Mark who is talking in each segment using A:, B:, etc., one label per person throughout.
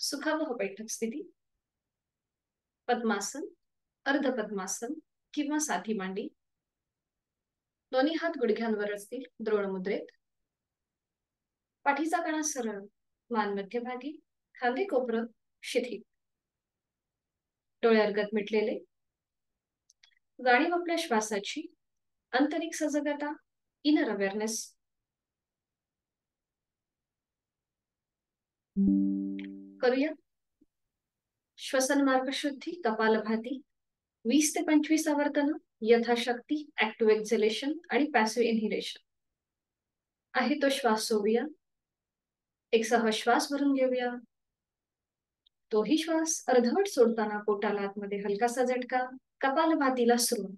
A: सुखावह बैठक स्थिती, पद्मासन, अर्ध पद्मासन किंवा साधी मांडी. दोन्ही हात गुडघ्यांवर असतील द्रोण मुद्रेत. पाठीचा कणा सरळ, मान मध्यभागी, खांदे कोपरं शिथिल. डोळे अर्गत मिटलेले. जाणीव आपल्या श्वासाची, आंतरिक सजगता, इनर अवेअरनेस. करूया श्वसन मार्ग शुद्धी कपालभाती. 20 ते 25 आवर्तन यथाशक्ती ऍक्टिव्ह एक्झलेशन आणि पॅसिव्ह इन्हिलेशन. आहे तो श्वास सोडूया. एक सहज श्वास भरून घेऊया. तोही श्वास अर्धवट सोडताना पोटाला आतमध्ये हलकासा झटका. कपालभातीला सुरुवात.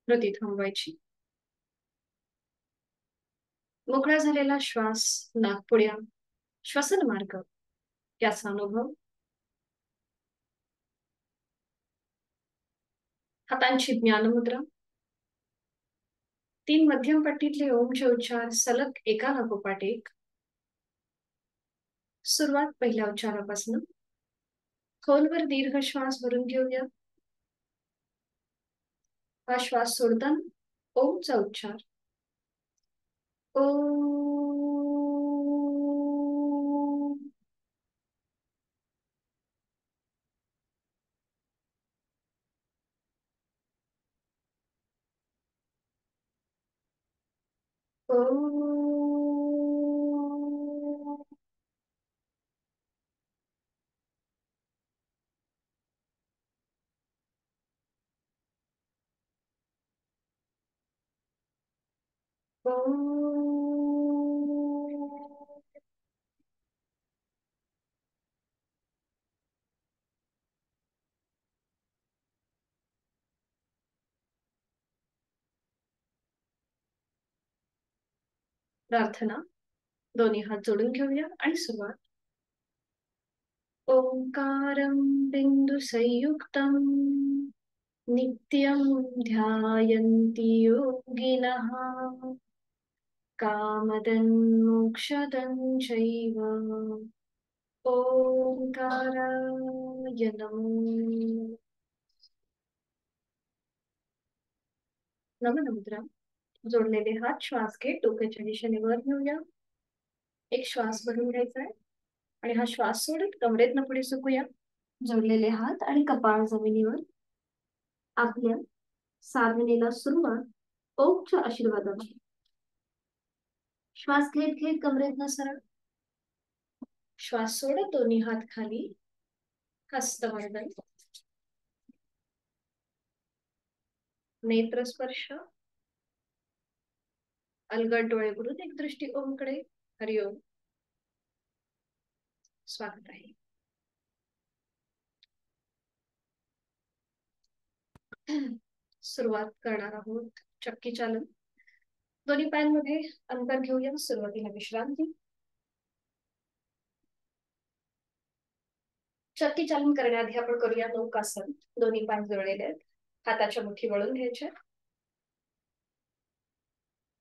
A: कृती थांबवायची. मोकळा झालेला श्वास नाकपुड्या, श्वसन मार्ग याचा अनुभव. हातांची ज्ञानमुद्रा. 3 मध्यम पट्टीतले ओमचे उच्चार सलग एका लागोपाठ एक. सुरुवात पहिल्या उच्चारापासून. खोलवर दीर्घ श्वास भरून घेऊया. हा श्वास सोडताना ओमचा उच्चार. ओ. प्रार्थना. दोन्ही हात जोडून घेऊया आणि सुरुवात. ओंकारं बिंदु संयुक्तं नित्यं ध्यायन्ति योगिनः कामदं मोक्षदं चैव. ओंकाराय नमः. नमन मुद्रा. जोडलेले हात श्वास घे, डोक्याच्या दिशेने वर घेऊया. एक श्वास भरून घ्यायचा आहे आणि हा श्वास सोडत कमरेतनं पुढे सुकूया. जोडलेले हात आणि कपाळ जमिनीवर. आपल्या साधनेला सुरुवात ओमच्या आशीर्वादाने. श्वास घेत घेत कमरेतनं सरळ. श्वास सोडत दोन्ही हात खाली. हस्तवर्धन. नेत्र स्पर्श. अलगद डोळे उघडून एक दृष्टी ओमकडे. हरिओम. स्वागत आहे. सुरुवात करणार आहोत चक्की चालन. दोन्ही पायांमध्ये अंतर घेऊया. सुरुवातीला विश्रांती. चक्की चालन करण्याआधी आपण करूया नौकासन. दोन्ही पाय जोडलेले आहेत. हाताच्या मुठी वळून घ्यायच्या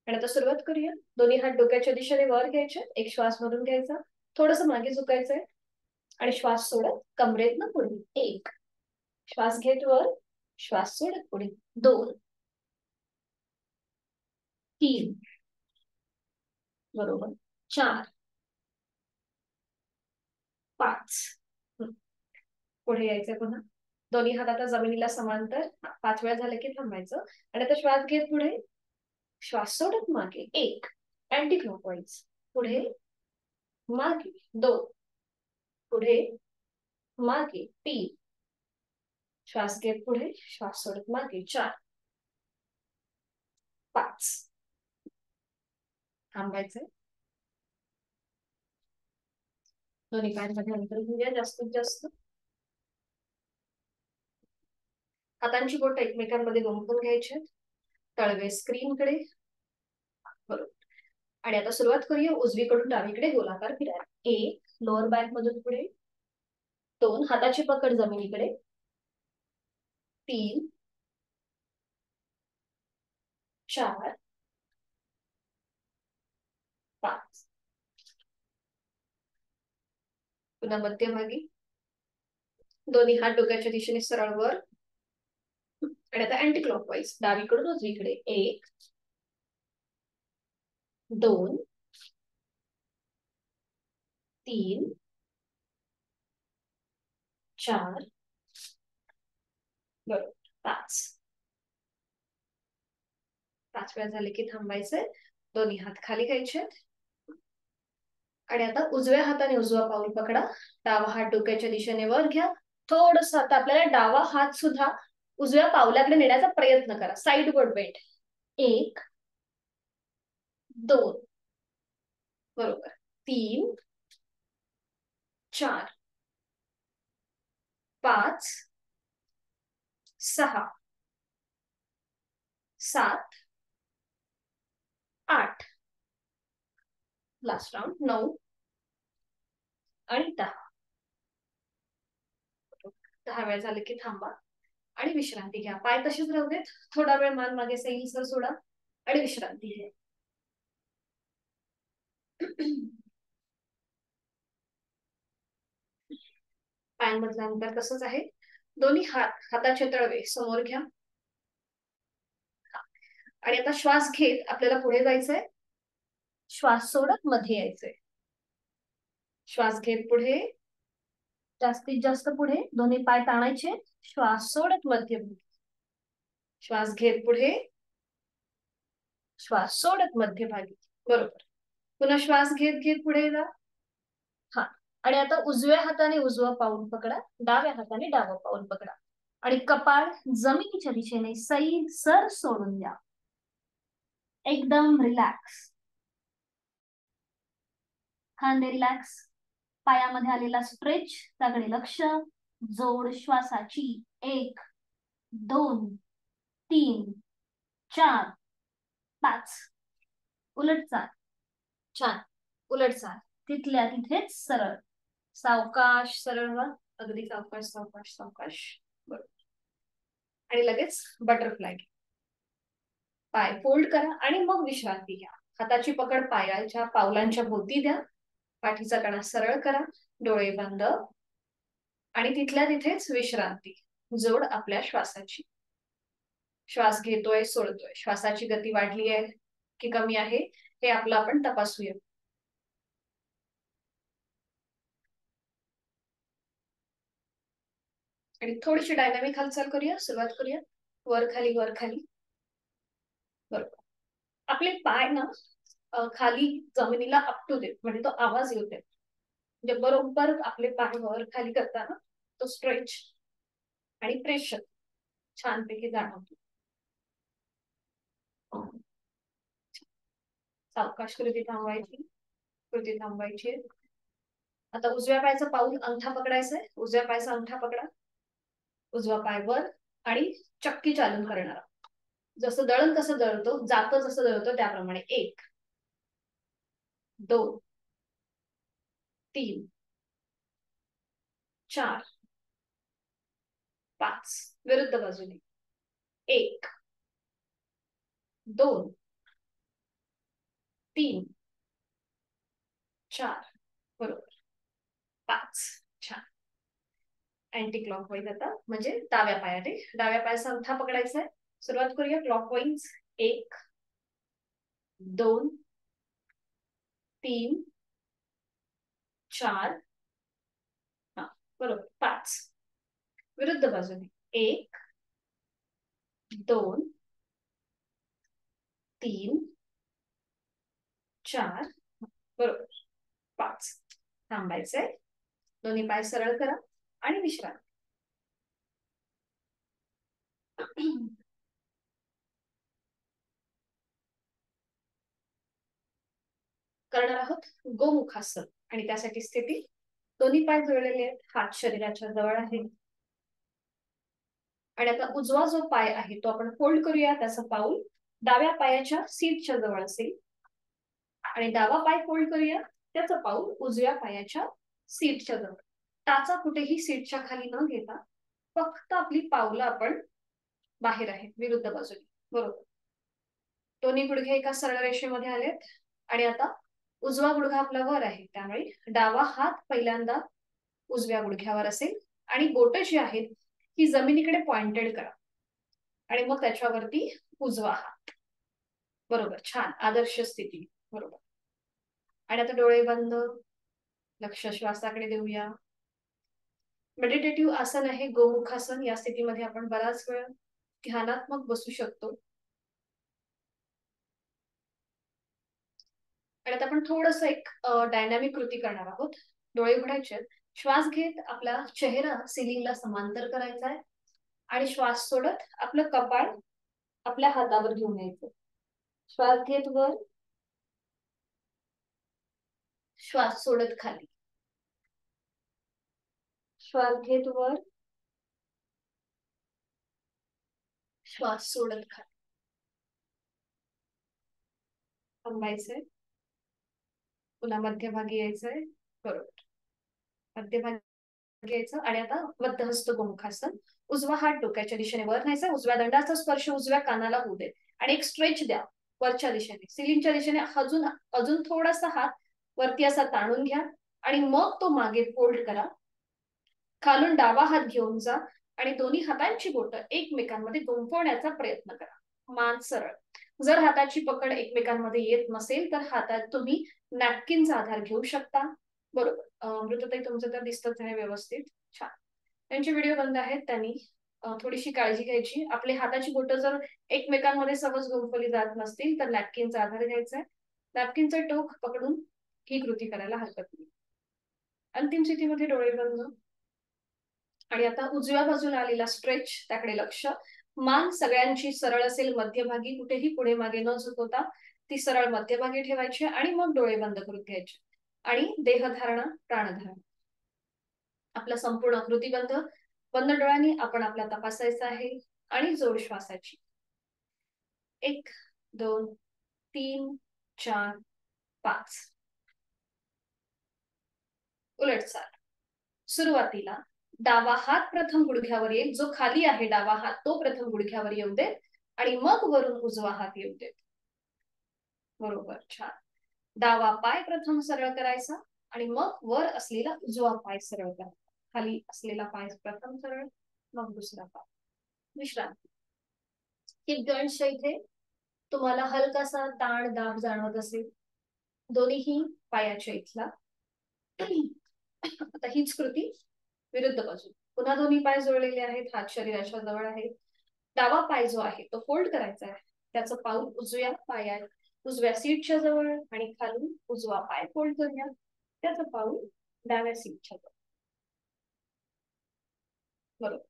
A: आणि आता सुरुवात करूया. दोन्ही हात डोक्याच्या दिशेने वर घ्यायचे. एक श्वास भरून घ्यायचा. थोडस मागे झुकायचंय आणि श्वास सोडत कमरेतनं पुढे. 1 श्वास घेत वर. श्वास सोडत पुढे. 2 3 बरोबर. 4 5 पुढे यायचंय पुन्हा. दोन्ही हात आता जमिनीला समांतर. 5 वेळा झालं की थांबायचं आणि आता श्वास घेत पुढे. श्वास सोडत मागे. 1 अँटी क्लॉकवाईज. पुढे मागे. 2 पुढे मागे. 3 श्वास घेत पुढे. श्वास सोडत मागे. 4 5 थांबायचंय. दोन्ही पायांमध्ये अंतर घेऊया जास्तीत जास्त. हातांची बोट एकमेकांमध्ये गुंफून घ्यायचे. तळवे स्क्रीनकडे. बरोबर. आणि आता सुरुवात करूया उजवीकडून डावीकडे गोलाकार फिरायला. 1 लोअर बॅक मधून पुढे, 2 हाताची पकड जमिनीकडे, 3 4 5. पुन्हा मध्यभागी दोन्ही हात डोक्याच्या दिशेने सरळ वर. आणि आता अँटी क्लॉकवाईज डावीकडून उजवीकडे. 1 2 3 4 बरोबर 5. 5 वेळा झाले की थांबायचंय. दोन्ही हात खाली घ्यायचे. आणि आता उजव्या हाताने उजवा पाऊल पकडा. डावा हात डोक्याच्या दिशेने वर घ्या. थोडस आता आपल्याला डावा हात सुद्धा उजव्या पावलाकडे नेण्याचा प्रयत्न करा. Sideward bend. 1 2 बरोबर 3 4 5 6 7 8. लास्ट राऊंड 9 आणि 10. 10 वेळा झाले की थांबा आणि विश्रांती घ्या. पाय तसेच राहू देत. थोडा वेळ मान मागे सैलसर सोडा आणि विश्रांती घ्या. पायांमधलं अंतर तसंच आहे. दोन्ही हाताचे तळवे समोर घ्या. आणि आता श्वास घेत आपल्याला पुढे जायचंय. श्वास सोडत मध्ये यायचंय. श्वास घेत पुढे, जास्तीत जास्त पुढे. दोन्ही पाय ताणायचे. श्वास सोडत मध्यभागी. श्वास घेत पुढे, श्वास सोडत मध्यभागी. बरोबर. पुन्हा श्वास घेत घेत पुढे जा. हा. आणि आता उजव्या हाताने उजवा पाऊल पकडा. डाव्या हाताने डावं पाऊल पकडा. आणि कपाळ जमिनीच्या दिशेने सैल सर सोडून द्या. एकदम रिलॅक्स. खांदे रिलॅक्स. पायामध्ये आलेला स्ट्रेच त्याकडे लक्ष. जोड श्वासाची. 1 2 3 4 5. उलट चाल. छान. उलट चाल. तिथल्या तिथेच सरळ. सावकाश सरळ व्हा. अगदी सावकाश सावकाश सावकाश. बरोबर. आणि लगेच बटरफ्लाय. पाय फोल्ड करा आणि मग विश्रांती घ्या. हाताची पकड पायाच्या पावलांच्या भोवती द्या. पाठीचा कणा सरळ करा. डोळे बंद. आणि तिथल्या तिथेच विश्रांती. जोड आपल्या श्वासाची. श्वास घेतोय सोडतोय. श्वासाची गती वाढली आहे की कमी आहे हे आपलं आपण तपासूया. आणि थोडीशी डायनामिक हालचाल करूया. सुरुवात करूया. वर खाली वर खाली. बरोबर. आपले पाय ना खाली जमिनीला आपटू देत. म्हणजे तो आवाज येऊ देत. म्हणजे बरोबर आपले पाय वर खाली करताना तो स्ट्रेच आणि प्रेशर छानपैकी जाणवतो. सावकाश कृती थांबवायची. कृती थांबवायची. आता उजव्या पायाचं पाऊल अंगठा पकडायचंय. उजव्या पायाचा अंगठा पकडा. उजवा पाय वर आणि चक्की चालन करणारा. जसं दळण कसं दळतो, जातं जसं दळतो त्याप्रमाणे. 1 2 3 4 5. विरुद्ध बाजूने. 1 2 3 4 बरोबर 5. छान. अँटी क्लॉकवाईज आता म्हणजे डाव्या पायाने. डाव्या पायाचा अंगठा पकडायचा आहे. सुरुवात करूया क्लॉकवाईज. 1 2 3 4 हा बरोबर 5. विरुद्ध बाजूने. 1 2 3 4 बरोबर 5. थांबायचंय. दोन्ही पाय सरळ करा आणि विश्रांती. करणार आहोत गोमुखासन. आणि त्यासाठी स्थिती. दोन्ही पाय जुळलेले आहेत. हात शरीराच्या जवळ आहे. आणि आता उजवा जो पाय आहे तो आपण फोल्ड करूया. त्याचं पाऊल डाव्या पायाच्या सीटच्या जवळ असेल. आणि डावा पाय फोल्ड करूया. त्याचं पाऊल उजव्या पायाच्या सीटच्या जवळ. टाचा कुठेही सीटच्या खाली न घेता फक्त आपली पावलं आपण बाहेर आहेत विरुद्ध बाजूने. बरोबर. दोन्ही गुडघे एका सरळ रेषेमध्ये आलेत. आणि आता उजवा गुडघा आपला वर आहे, त्यामुळे डावा हात पहिल्यांदा उजव्या गुडघ्यावर असेल आणि बोट जी आहेत ही जमिनीकडे पॉइंटेड करा. आणि मग त्याच्यावरती उजवा हात. बरोबर, छान, आदर्श स्थिती. बरोबर. आणि आता डोळे बंद, लक्ष श्वासाकडे देऊया. मेडिटेटिव्ह आसन आहे गोमुखासन. या स्थितीमध्ये आपण बराच वेळ ध्यानात्मक बसू शकतो. आणि आता आपण थोडस एक डायनामिक कृती करणार आहोत. डोळे उघडायचे, श्वास घेत आपला चेहरा सिलिंगला समांतर करायचा आहे आणि श्वास सोडत आपलं कपाळ आपल्या हातावर घेऊन यायचं. श्वास घेत वर, श्वास सोडत खाली. श्वास घेत वर, श्वास सोडत खाली. थांबायचंय. पुन्हा मध्यभागी यायचंय. बरोबर. मध्यभागी यायचं आणि आता बद्धहस्त गोमुखासन. उजवा हात डोक्याच्या दिशेने वर न्यायचा. उजव्या दंडाचा स्पर्श उजव्या कानाला होऊ दे आणि एक स्ट्रेच द्या वरच्या दिशेने, सिलिंगच्या दिशेने. अजून अजून थोडासा हात वरती असा ताणून घ्या आणि मग तो मागे फोल्ड करा. खालून डावा हात घेऊन जा आणि दोन्ही हातांची बोटं एकमेकांमध्ये गुंफवण्याचा प्रयत्न करा. मान सरळ. जर हाताची पकड एकमेकांमध्ये येत नसेल तर हातात तुम्ही नॅपकिनचा आधार घेऊ शकता. बरोबर. मृतताई तुमचं तर दिसतच आहे व्यवस्थित. छान. त्यांचे व्हिडिओ बंद आहेत, त्यांनी थोडीशी काळजी घ्यायची. आपली हाताची बोटं जर एकमेकांमध्ये सहज गुंफवली जात नसतील तर नॅपकिनचा आधार घ्यायचा आहे. नॅपकिनचं टोक पकडून ही कृती करायला हरकत नाही. अंतिम स्थितीमध्ये डोळे बंद. आणि आता उजव्या बाजूला आलेला स्ट्रेच, त्याकडे लक्ष. मान सगळ्यांची सरळ असेल मध्यभागी, कुठेही पुढे मागे न झुकवता ती सरळ मध्यभागी ठेवायची आणि मग डोळे बंद करून घ्यायचे. आणि देहधारणा, प्राणधारणा. आपला संपूर्ण कृतीबंध बंद डोळ्यांनी आपण आपला तपासायचा आहे. आणि जोड श्वासाची. 1 2 3 4 5. उलटचाल. सुरुवातीला डावा हात प्रथम गुडघ्यावर येईल. जो खाली आहे डावा हात तो प्रथम गुडघ्यावर येऊ देत आणि मग वरून उजवा हात येऊ देत. बरोबर, छान. डावा पाय प्रथम सरळ करायचा आणि मग वर असलेला उजवा पाय सरळ करायचा. खाली असलेला पाय प्रथम सरळ, मग दुसरा पाय. विश्रांती. हिप जॉईंटच्या इथे तुम्हाला हलकासा ताण दाब जाणवत असेल दोन्ही पायाच्या इथला. आता हीच कृती विरुद्ध बाजू. पुन्हा दोन्ही पाय जोडलेले आहेत, हात शरीराच्या जवळ आहेत. डावा पाय जो आहे तो फोल्ड करायचा आहे. त्याचं पाऊल उजव्या सीटच्या जवळ आणि खालून उजवा पाय फोल्ड करूया. त्याचं पाऊल डाव्या सीटच्या जवळ. बरोबर.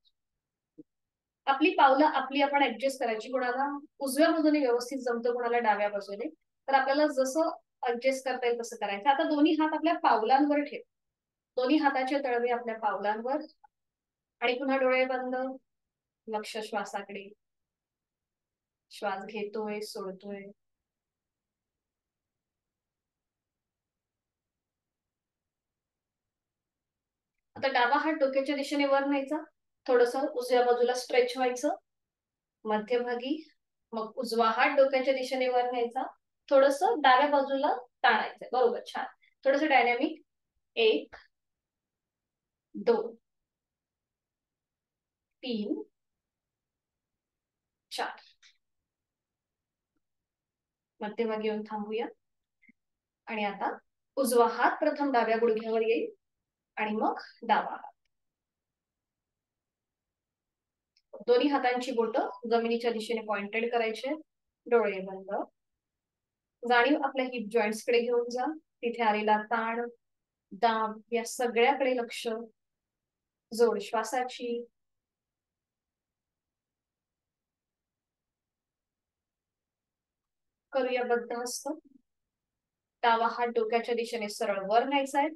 A: आपली पावलं आपण ऍडजस्ट करायची. कोणाला उजव्या बाजूने व्यवस्थित जमतं, कोणाला डाव्या बाजूने. तर आपल्याला जसं ऍडजस्ट करता येईल तसं करायचं. आता दोन्ही हात आपल्या पावलांवर ठेव. दोन्ही हाताचे तळवे आपल्या पावलांवर आणि पुन्हा डोळे बंद. लक्ष श्वासाकडे. श्वास घेतोय, सोडतोय. आता डावा हात डोक्याच्या दिशेने वर न्यायचा. थोडस उजव्या बाजूला स्ट्रेच व्हायचं मध्यभागी. मग उजवा हात डोक्याच्या दिशेने वर न्यायचा. थोडस डाव्या बाजूला ताणायचं. बरोबर, छान. थोडस डायनॅमिक. 1 2 3 4. मध्यभागी येऊन थांबूया. आणि आता उजवा हात प्रथम डाव्या गुडघ्यावर येईल आणि मग डावा हात. दोन्ही हातांची बोटं जमिनीच्या दिशेने पॉइंटेड करायचे. डोळे बंद. जाणीव आपल्या हिप जॉईंट्स कडे घेऊन जा. तिथे आलेला ताण दाब या सगळ्याकडे लक्ष. जोड श्वासाची. करूया बद्धहस्त. डावा हात डोक्याच्या दिशेने सरळ वर न्यायचा आहे.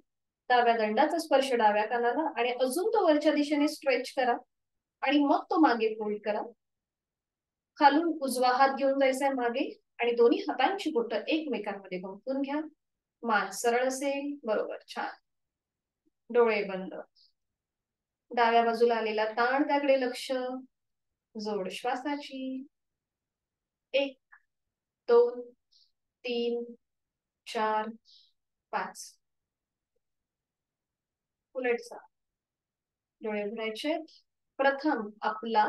A: डाव्या दंडाचा स्पर्श डाव्या कानाला आणि अजून तो वरच्या दिशेने स्ट्रेच करा आणि मग तो मागे फोल्ड करा. खालून उजवा हात घेऊन जायचा आहे मागे आणि दोन्ही हातांची बोटं एकमेकांमध्ये गुंफून घ्या. मान सरळ असेल. बरोबर, छान. डोळे बंद. डाव्या बाजूला आलेला ताण त्याकडे लक्ष. जोड श्वासाची. 1 2 3 4 5. उलटचा. डोळे उघडायचे. प्रथम आपला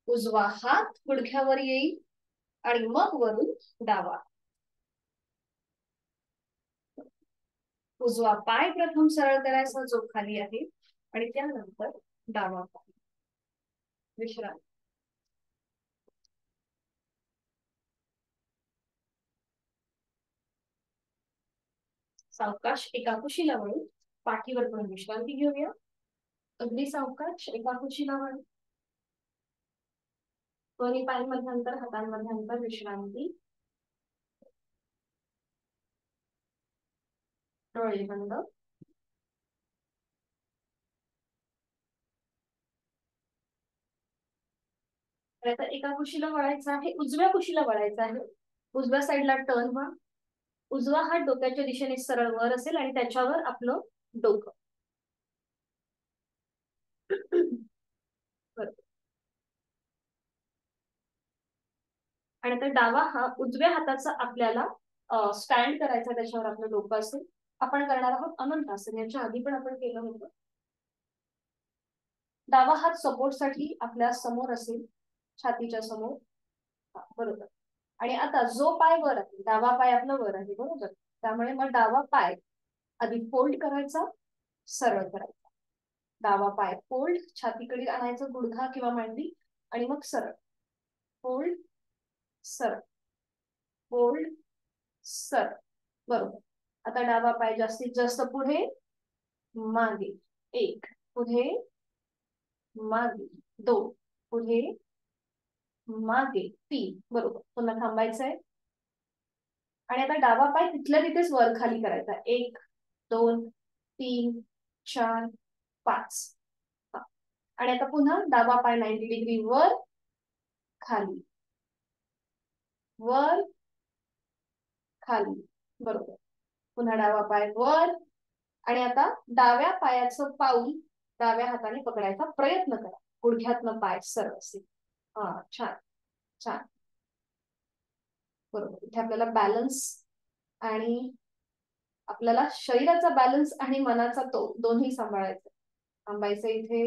A: उजवा हात गुडघ्यावर येईल आणि मग वरून डावा. उजवा पाय प्रथम सरळ करायचा जो खाली आहे आणि त्यानंतर डावा पाय. विश्रांती. सावकाश एका कुशीला वळून पाठीवर पण विश्रांती घेऊया. अगदी सावकाश एका कुशीला वळून दोन्ही पायांमध्ये अंतर, हातांमध्ये अंतर, विश्रांती. डोळे बंद. आता एका कुशीला वळायचं आहे, उजव्या कुशीला वळायचं आहे. उजव्या साईडला टर्न व्हा. उजवा हात डोक्याच्या दिशेने सरळ वर असेल आणि त्याच्यावर आपलं डोकं. आणि आता डावा हा उजव्या हाताचा आपल्याला स्टँड करायचा, त्याच्यावर आपलं डोकं असेल. आपण करणार आहोत अनंत आसन. याच्या आधी पण आपण केलं होतं. डावा हात सपोर्ट साठी आपल्या समोर असेल, छातीच्या समोर. बरोबर. आणि आता जो पाय वर आहे, डावा पाय आपला वर आहे, बरोबर. त्यामुळे मग डावा पाय आधी फोल्ड करायचा, सरळ करायचा. डावा पाय फोल्ड, छातीकडे आणायचं, गुडघा किंवा मांडी, आणि मग सरळ. फोल्ड, सरळ, फोल्ड, सरळ. बरोबर. आता डावा पाय जास्तीत जास्त पुढे मागे. 1 पुढे मागे, 2 पुढे मागे, 3. बरोबर. पुन्हा थांबायचंय आणि आता डावा पाय तिथल्या तिथेच वर खाली करायचा. 1 2 3 4 5. आणि आता पुन्हा डावा पाय 90 डिग्री वर खाली, वर खाली. बरोबर. पुन्हा डावा पाय वर. आणि आता डाव्या पायाचं पाऊल डाव्या हाताने पकडायचा प्रयत्न करा. गुडघ्यातनं पाय सरळ असेल. हा, छान छान. बरोबर. इथे आपल्याला बॅलन्स आणि आपल्याला शरीराचा बॅलन्स आणि मनाचा तो दोन्ही सांभाळायचा. थांबायचं इथे.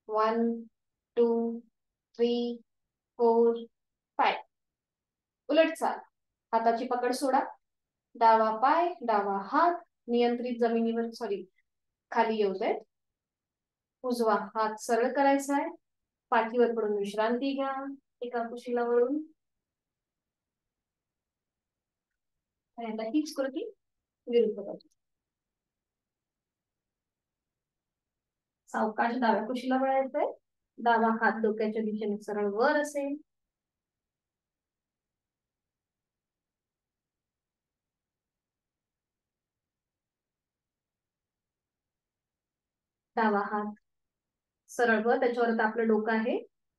A: 1 2 3 4 5. उलट चाल. हाताची पकड सोडा. डावा पाय, डावा हात नियंत्रित जमिनीवर, सॉरी, खाली येऊ देत. उजवा हात सरळ करायचा आहे. पाठीवर पडून विश्रांती घ्या एका कुशीला वळून. आणि आता हीच कृती विरुद्ध बाजू. सावकाश डाव्या कुशीला वळायचंय. डावा हात डोक्याच्या दिशेने सरळ वर असेल. डावा हात सरळ वर, त्याच्यावर आपलं डोकं आहे.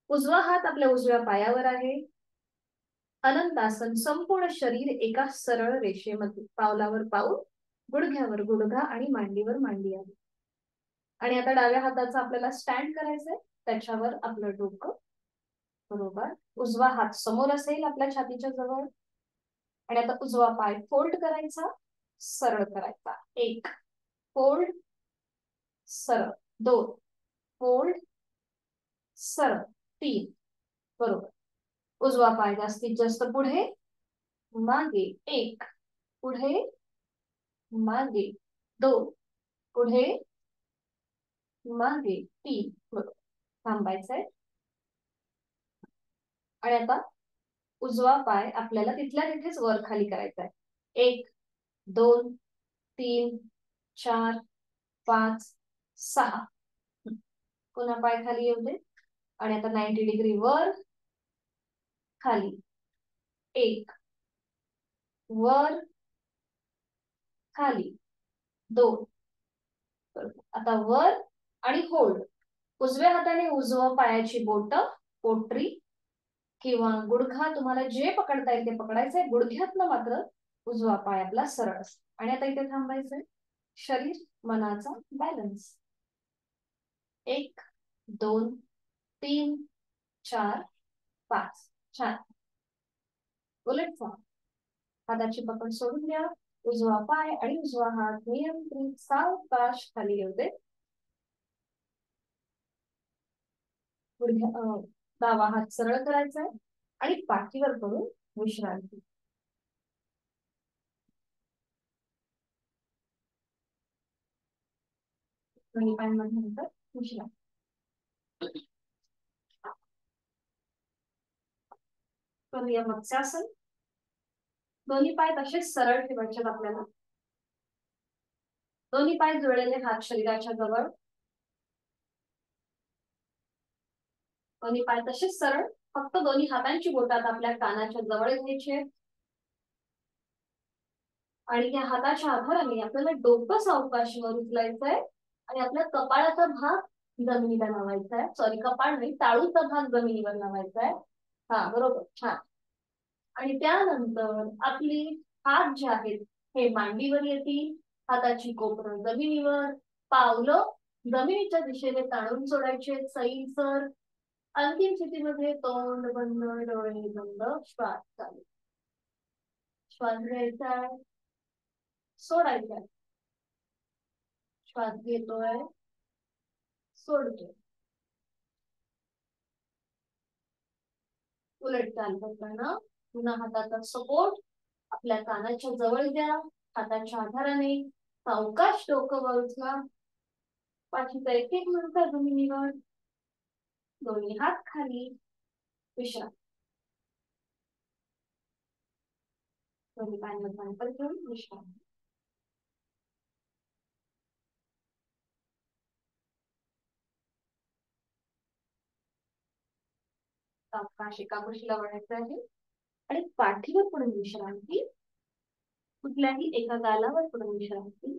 A: उजवा हात आपल्या उजव्या पायावर आहे. अनंतासन. संपूर्ण शरीर एका सरळ रेषेमध्ये, पावलावर पाऊल, गुडघ्यावर गुडघा आणि मांडीवर मांडी आहे. आणि आता डाव्या हाताचा आपल्याला स्टँड करायचंय, त्याच्यावर आपलं डोकं. बरोबर. उजवा हात समोर असेल आपल्या छातीच्या जवळ. आणि आता उजवा पाय फोल्ड करायचा, सरळ करायचा. 1 फोल्ड, सरळ. 2 फोल्ड, सरळ. 3. बरोबर. उजवा पाय जास्तीत जास्त पुढे मागे. 1 पुढे मागे, 2 पुढे मागे, 3. बरोबर. थांबायचंय. आणि आता उजवा पाय आपल्याला तिथल्या तिथेच वर खाली करायचा आहे. 1 2 3 4 5 6. पुन्हा पाय खाली येऊ दे. आणि आता 90 डिग्री वर खाली. 1 वर खाली, 2. आता वर आणि होल्ड. उजव्या हाताने उजव्या पायाची बोट, पोटरी, किंवा गुडघा तुम्हाला जे पकडता येईल ते पकडायचंय, गुडघ्यातनं मात्र उजवा पाय आपला सरळ असतो. आणि आता इथे थांबायचंय. शरीर मनाचा बॅलन्स. 1 2 3 4 5. छान. उलट हाताची पकड सोडून द्या. उजवा पाय आणि उजवा हात नियंत्रित सावकाश खाली येऊ दे. डावा हात सरळ करायचा आहे आणि पाठीवर करून विश्रांती. दोन्ही पायांमध्ये नंतर विश्रांती. करूया मत्स्यासन. दोन्ही पाय तसेच सरळ ठेवायचे आपल्याला. दोन्ही पाय जुळलेले, हात शरीराच्या जवळ. दोन्ही पाय तसेच सरळ, फक्त दोन्ही हातांची बोटात आपल्या कानाच्या जवळ घ्यायचे आणि या हाताच्या आधाराने आपल्याला डोकं सावकाशीवर उचलायचंय आणि आपल्या कपाळाचा भाग जमिनीला लावायचा आहे. सॉरी, कपाळ नाही, टाळूचा भाग जमिनीवर लावायचा आहे. हा, बरोबर, छान. आणि त्यानंतर आपली हात जे आहेत हे मांडीवर येतील. हाताची कोपरं जमिनीवर, पावलं जमिनीच्या दिशेने ताणून सोडायचे सैलसर. अंतिम स्थितीमध्ये तोंड बंद, डोळे बंद, श्वास चालू. श्वास घ्यायचा आहे, सोडायचा आहे. श्वास घेतोय, सोडतोय. उलट चाल करताना पुन्हा हाताचा सपोर्ट आपल्या कानाच्या जवळ द्या. हाताच्या आधाराने सावकाश डोकं वर उचला. पाठीचा एक एक मणका जमिनीवर, दोन्ही हात खाली, विश्रांती. दोन्ही पायांवर पाय घेऊन विश्रांती. सावकाश एका कुशीला वळायचं आहे आणि पाठीवर पडून विश्रांती. कुठल्याही एका गालावर पडून विश्रांती.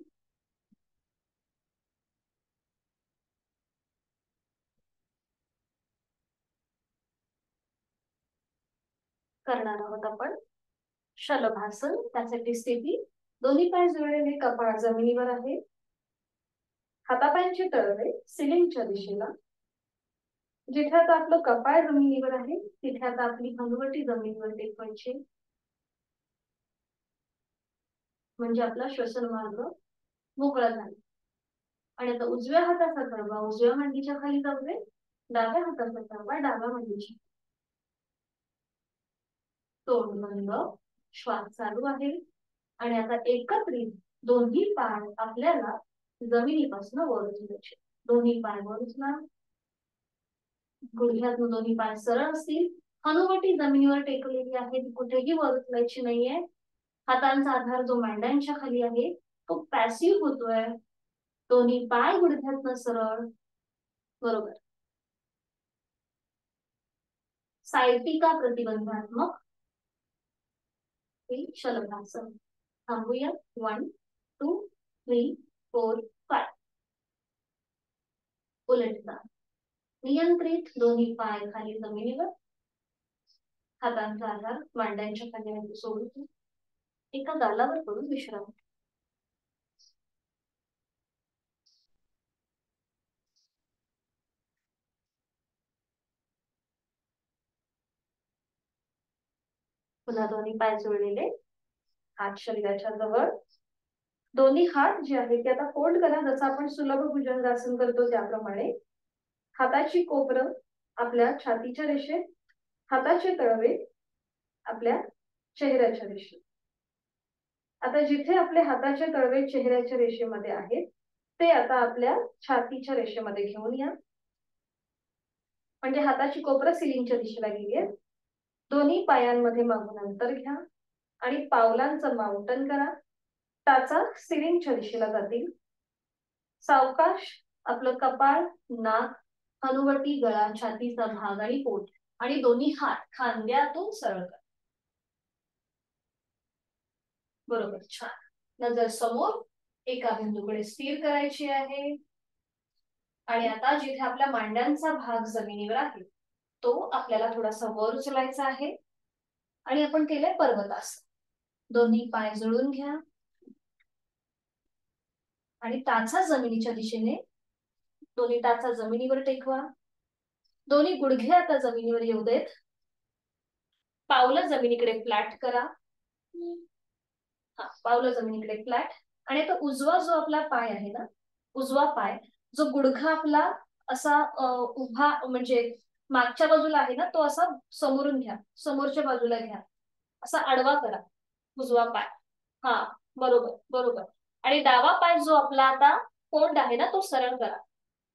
A: करणार आहोत आपण शलभासन. त्यासाठी स्थिती, दोन्ही पाय जुळलेले, कपाळ जमिनीवर आहे. हातापायांची तळवे सिलिंगच्या दिशेला. जिथे आता आपलं कपाळ जमिनीवर आहे तिथे आता आपली हनुवटी जमिनीवर टेकवायची, म्हणजे आपला श्वसन मार्ग मोकळा झाला. आणि आता उजव्या हाताचा तळवा उजव्या मांडीच्या खाली जाऊ दे. डाव्या हाताचा तळवा डाव्या मांडीच्या. तोंड बंद, श्वास चालू आहे. आणि आता एकत्रित दोन्ही पाय आपल्याला जमिनीपासून वर उचलायचे. दोन्ही पाय वर उचला. गुडघ्यातून दोन्ही पाय सरळ असतील. हनुवटी जमिनीवर टेकलेली आहे, कुठेही वर उचलायची नाहीये. हातांचा आधार जो मांड्यांच्या खाली आहे तो पॅसिव्ह होतोय. दोन्ही पाय गुडघ्यातनं सरळ, बरोबर. सायटिका प्रतिबंधात्मक शलभासन. थांबूया. 1 2 3 4 5. उलटता नियंत्रित, दोन्ही पाय खाली जमिनीवर. हातांचा आधार मांड्यांच्या खाली सोडून एका गालावर पडून विश्रांती. पुन्हा दोन्ही पाय जोडलेले, हात शरीराच्या जवळ. दोन्ही हात जे आहेत ते आता फोल्ड करा, जसं आपण सुलभ भुजंगासन करतो त्याप्रमाणे. हाताची कोपरं आपल्या छातीच्या रेषेत, हाताचे तळवे आपल्या चेहऱ्याच्या रेषेत. आता जिथे आपले हाताचे तळवे चेहऱ्याच्या रेषेमध्ये आहेत ते आता आपल्या छातीच्या रेषेमध्ये घेऊन या, म्हणजे हाताची कोपरं सिलिंगच्या दिशेला गेली आहे. दोन्ही पायांमध्ये मागून अंतर घ्या आणि पावलांचं माउंटन करा. टाचा सिलिंगच्या दिशेला जातील. सावकाश आपलं कपाळ, नाक, हनुवटी, गळा, छातीचा भाग आणि पोट आणि दोन्ही हात खांद्यातून सरळ करा. बरोबर, छान. नजर समोर एका बिंदूकडे स्थिर करायची आहे. आणि आता जिथे आपल्या मांड्यांचा भाग जमिनीवर आहे तो आपल्याला थोडासा वर उचलायचा आहे आणि आपण केलंय पर्वतासन. दोन्ही पाय जुळून घ्या आणि टाचा जमिनीच्या दिशेने, दोन्ही टाचा जमिनीवर टेकवा. दोन्ही गुडघे आता जमिनीवर येऊ देत. पावलं जमिनीकडे फ्लॅट करा. पावलं जमिनीकडे फ्लॅट. आणि आता उजवा जो आपला पाय आहे ना, उजवा पाय जो गुडघा आपला असा उभा म्हणजे मागच्या बाजूला आहे ना, तो असा समोरून घ्या, समोरच्या बाजूला घ्या, असा आडवा करा उजवा पाय. हा बरोबर बरोबर. आणि डावा पाय जो आपला आता फोल्ड आहे ना, तो सरळ करा.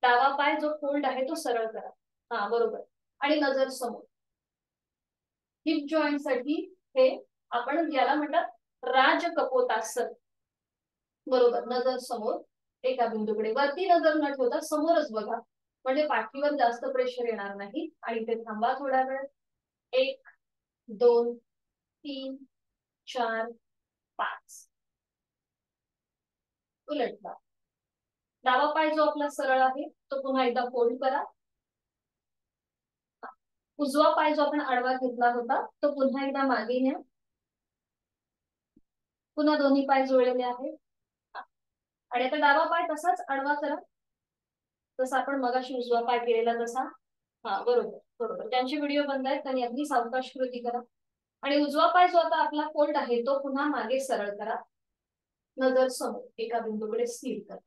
A: डावा पाय जो फोल्ड आहे तो सरळ करा. हा बरोबर. आणि नजर समोर. हिप जॉईंट साठी हे आपण याला म्हणतात राजकपोतासन. बरोबर. नजर समोर एका बिंदूकडे. वरती नजर न ठेवता समोरच बघा, म्हणजे पाठीवर जास्त प्रेशर येणार नाही. आणि इथे थांबा थोडा वेळ. 1 2 3 4 5. उलटवा. डावा पाय जो आपला सरळ आहे तो पुन्हा एकदा फोल्ड करा. उजवा पाय जो आपण आडवा घेतला होता तो पुन्हा एकदा मागे न्या. पुन्हा दोन्ही पाय जुळलेले आहेत. आणि आता डावा पाय तसाच आडवा करा, जसा आपण मगाशी उजवा पाय केलेला तसा. हा बरोबर बरोबर. त्यांचे व्हिडिओ बंद आहेत, त्यांनी अगदी सावकाश कृती करा. आणि उजवा पाय जो आता आपला फोल्ड आहे तो पुन्हा मागे सरळ करा. नजर समोर एका बिंदूकडे स्थिर करा.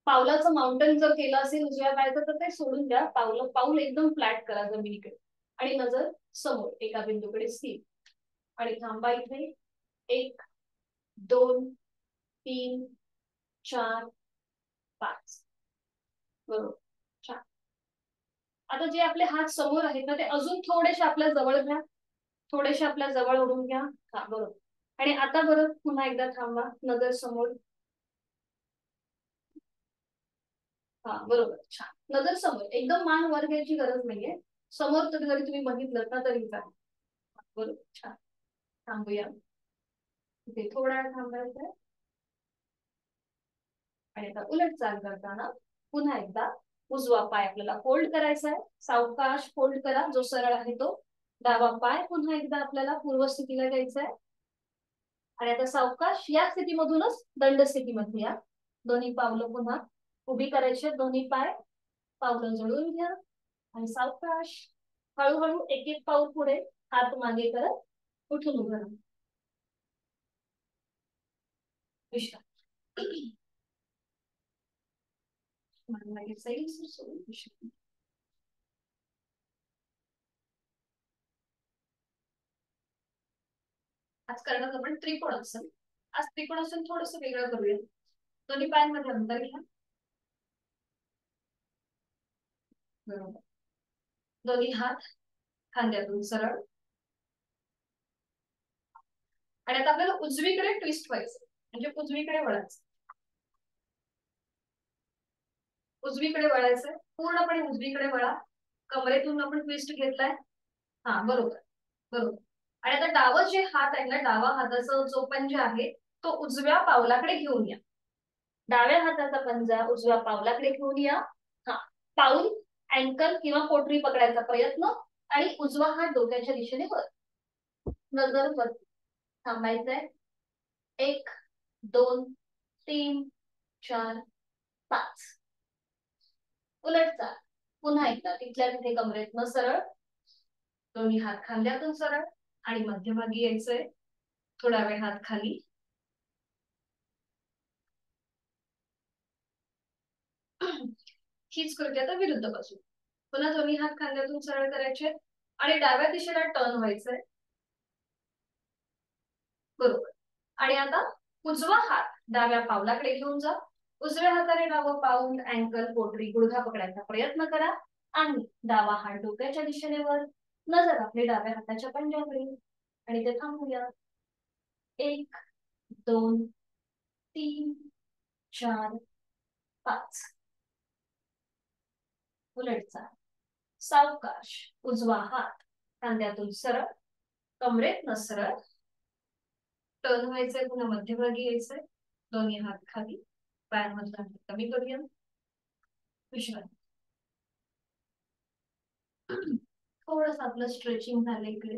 A: पावलाचं माउंटेन जर केलं असेल उजव्या पायाचं तर ते सोडून द्या. पाऊल एकदम फ्लॅट करा जमिनीकडे. आणि नजर समोर एका बिंदूकडे स्थिर. आणि थांबा इथे. 1 2 3 4 5. बरोबर. छान. आता जे आपले हात समोर आहेत ना, ते अजून थोडेसे आपल्या जवळ घ्या. थोडेसे आपल्या जवळ ओढून घ्या. हा बरोबर. आणि आता बरं पुन्हा एकदा थांबा. नजर समोर. हा बरोबर. छान. नजर समोर. एकदम मान वर घ्यायची गरज नाहीये. समोर तर जरी तुम्ही बघितलं ना तरी चालेल. बरोबर. छान. थांबूया. इथे थोडा वेळ थांबायचंय. आणि आता उलट चाल करताना पुन्हा एकदा उजवा पाय आपल्याला फोल्ड करायचा आहे. सावकाश फोल्ड करा जो सरळ आहे तो. डावा पाय पुन्हा एकदा आपल्याला पूर्वस्थितीला घ्यायचा आहे. आणि आता सावकाश या स्थितीमधूनच दंड स्थितीमध्ये या. दोन्ही पावलं पुन्हा उभी करायची. दोन्ही पाय पावलं जुळून घ्या आणि सावकाश हळूहळू एक एक पाऊल पुढे, हात मागे करत उठून उभं राहा. विश्रांती. मागे साईड सोडून विश्रांती. आज करणार आपण त्रिकोणासन. आज त्रिकोणासन थोडस वेगळं करूया. दोन्ही पायांमध्ये अंतर घ्या. बरोबर. दोन्ही हात खांद्यातून सरळ. आणि आता आपल्याला उजवीकडे ट्विस्ट व्हायचं, म्हणजे उजवीकडे वळायचं. उजवीकडे वळायचंय. पूर्णपणे उजवीकडे वळा. कमरेतून आपण ट्विस्ट घेतलाय. हा बरोबर बरोबर. आणि आता डावं जे हात आहे ना, डावा हाताचा जो पंजा आहे तो उजव्या पावलाकडे घेऊन या. डाव्या हाताचा पंजा उजव्या पावलाकडे घेऊन या. हा. पाऊल अँकल किंवा पोटरी पकडायचा प्रयत्न. आणि उजवा हात डोक्याच्या दिशेने वर. नजर वर. थांबायचंय. 1 2 3 4 5. उलट चाल. पुन्हा एकदा तिथल्या तिथे कमरेतनं सरळ. दोन्ही हात खांद्यातून सरळ. आणि मध्यभागी यायचंय. थोडा वेळ हात खाली. हीच कृती आता विरुद्ध बाजू. पुन्हा दोन्ही हात खांद्यातून सरळ करायचे आणि डाव्या दिशेला टर्न व्हायचंय. बरोबर. आणि आता उजवा हात डाव्या पावलाकडे घेऊन जा. उजव्या हाताने डावं पाऊल अँकल पोटरी गुडघा पकडायचा प्रयत्न करा. आणि डावा हात डोक्याच्या दिशेने वर. नजर आपली डाव्या हाताच्या पंजाकडे. आणि ते थांबूया. 1 2 3 4 5. उलट चाल. सावकाश उजवा हात खांद्यातून सरळ. कमरेत सरळ. टर्न व्हायचंय. पुन्हा मध्यभागी यायचंय. दोन्ही हात खाली. पायांमधला कमी करूया. विश्रांती. थोडस आपलं स्ट्रेचिंग झालं इकडे.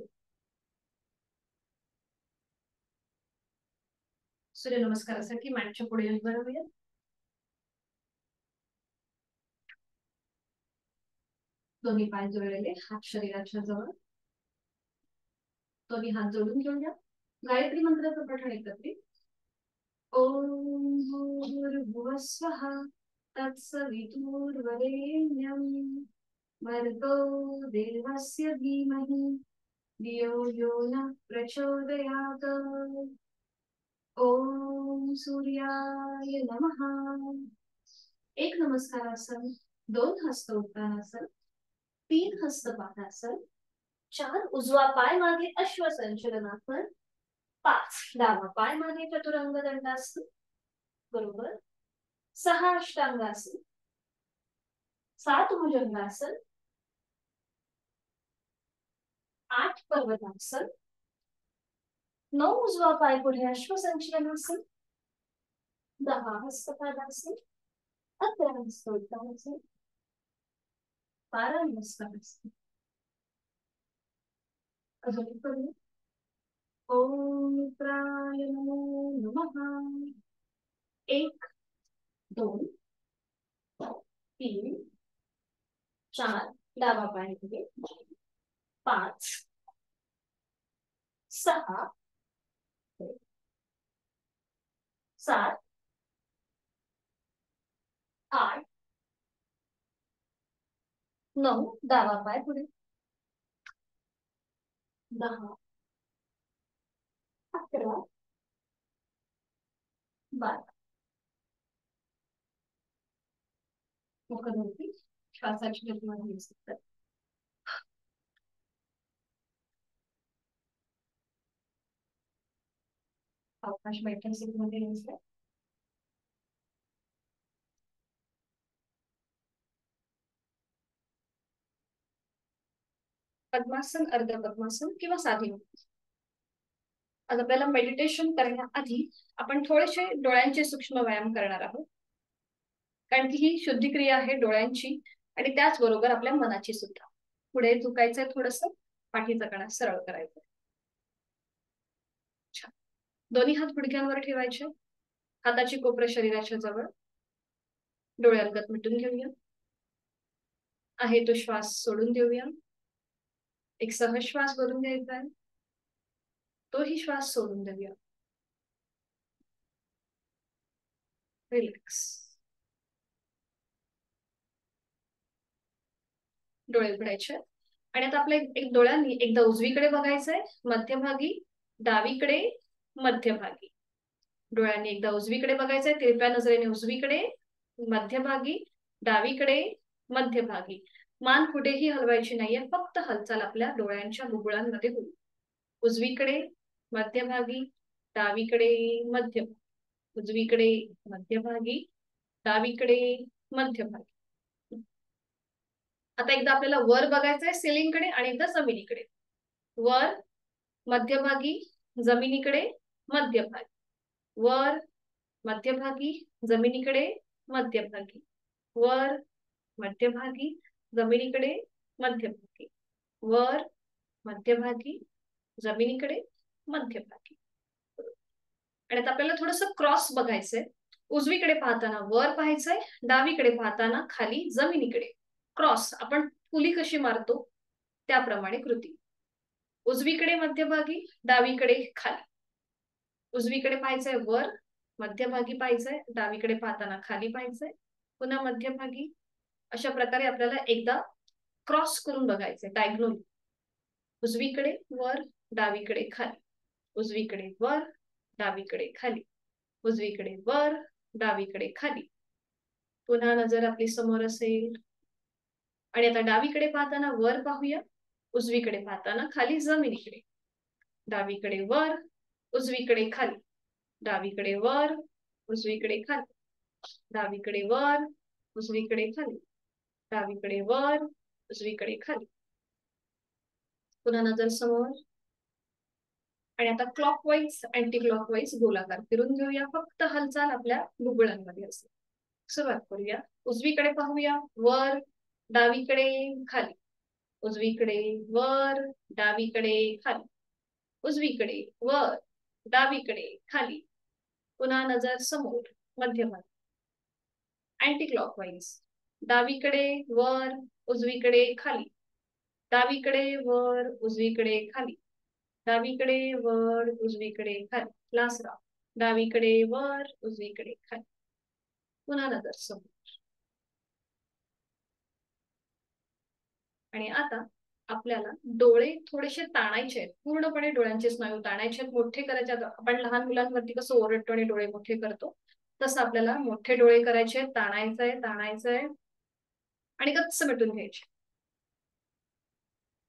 A: सूर्यनमस्कारासाठी मॅटच्या पुढे उभं राहूया. दोन्ही पाय जोडलेले, हात शरीराच्या जवळ. दोन्ही हात जोडून घेऊया. गायत्री मंत्राचं पठण एकत्रित. ओम भूर्भुवः स्वः तत्सवितुर्वरेण्यं भर्गो देवस्य धीमहि धियो यो नः प्रचोदयात्. ओम सूर्याय नमः. एक नमस्कारासन, दोन हस्त उत्तानासन, तीन हस्त पादासन, चार उजवा पाय मागे अश्वसंचलनासन, पाच डावा पाय मागे चतुरंग दंडासन, बरोबर. 6 अष्टांगासन, 7 भुजंगासन, 8 पर्वतासन, 9 उजवा पाय पुढे अश्वसंचलनासन, 10 हस्तपादासन, 11 हस्तोत्तानासन, 12 नमस्कारासन. अजून करूया. ओम मित्राय नमो नमः. 1 2 3 4 डावा पाय पुढे, 5 6 7 8 9 डावा पाय पुढे, 10 11 12. मुखदोटी श्वासाची गती वाढवू शकतात. अवकाश बैठक मध्ये येईल. पद्मासन, अर्ध पद्मासन किंवा साधी. आज आपल्याला मेडिटेशन करण्याआधी आपण थोडेसे डोळ्यांचे सूक्ष्म व्यायाम करणार आहोत, कारण की ही शुद्धी क्रिया आहे डोळ्यांची आणि त्याचबरोबर आपल्या मनाची सुद्धा. पुढे झुकायचंय, थोडस पाठीचा कणा सरळ करायचा. दोन्ही हात गुडघ्यांवर ठेवायचे, हाताची कोपरं शरीराच्या जवळ. डोळे अलगद मिटून घेऊया. आहे तो श्वास सोडून देऊया. एक सहज श्वास भरून घ्यायचा आहे, तोही श्वास सोडून देऊया. रिलॅक्स. डोळे उघडायचे आणि आता आपल्या एक डोळ्यांनी एकदा उजवीकडे बघायचंय, मध्यभागी, डावीकडे, मध्यभागी. डोळ्यांनी एकदा उजवीकडे बघायचंय, तिरप्या नजरेने उजवीकडे, मध्यभागी, डावीकडे, मध्यभागी. मान कुठेही हलवायची नाहीये, फक्त हालचाल आपल्या डोळ्यांच्या बुबुळांमध्ये होईल. उजवीकडे, मध्यभागी, डावीकडे, मध्यभागी, उजवीकडे, मध्यभागी, डावीकडे, मध्यभागी. आता एकदा आपल्याला वर बघायचंय सिलिंगकडे आणि एकदा जमिनीकडे. वर, मध्यभागी, जमिनीकडे, मध्यभागी. वर, मध्यभागी, जमिनीकडे, मध्यभागी. वर, मध्यभागी, जमिनीकडे, मध्यभागी. वर, मध्यभागी, जमिनीकडे, मध्यभागी. आणि आता आपल्याला थोडस क्रॉस बघायचंय. उजवीकडे पाहताना वर पाहायचंय, डावीकडे पाहताना खाली जमिनीकडे. क्रॉस आपण फुली कशी मारतो त्याप्रमाणे कृती. उजवीकडे मध्यभागी, डावीकडे खाली. उजवीकडे पाहायचंय वर, मध्यभागी पाहायचंय, डावीकडे पाहताना खाली पाहायचंय, पुन्हा मध्यभागी. अशा प्रकारे आपल्याला एकदा क्रॉस करून बघायचंय, डायगोनली. उजवीकडे वर, डावीकडे खाली. उजवीकडे वर, डावीकडे खाली. उजवीकडे वर, डावीकडे खाली. पुन्हा नजर आपली समोर असेल. आणि आता डावीकडे पाहताना वर पाहूया, उजवीकडे पाहताना खाली जमिनीकडे. डावीकडे वर, उजवीकडे खाली. डावीकडे वर, उजवीकडे खाली. डावीकडे वर, उजवीकडे खाली. डावीकडे वर, उजवीकडे खाली. पुन्हा नजर समोर. आणि आता क्लॉकवाईज, अँटी क्लॉकवाईज गोलाकार फिरून घेऊया. फक्त हालचाल आपल्या बुबुळांमध्ये असेल. सुरुवात करूया. उजवीकडे पाहूया, वर, डावीकडे, खाली. उजवीकडे वर, डावीकडे खाली, उजवीकडे वर, डावीकडे खाली, पुन्हा नजर समोर, मध्यभागी. अँटी क्लॉकवाईज, डावीकडे वर, उजवीकडे खाली, डावीकडे वर, उजवीकडे खाली, डावीकडे वर, उजवीकडे खाली. Last round. डावीकडे वर, उजवीकडे खाली, पुन्हा नजर समोर. आणि आता आपल्याला डोळे थोडेसे ताणायचे आहेत, पूर्णपणे डोळ्यांचे स्नायू ताणायचे आहेत, मोठे करायचे. आपण लहान मुलांवरती कसं ओरडतो आणि डोळे मोठे करतो, तसं आपल्याला मोठे डोळे करायचे आहेत. ताणायचंय आणि गच्च मिटून घ्यायचे.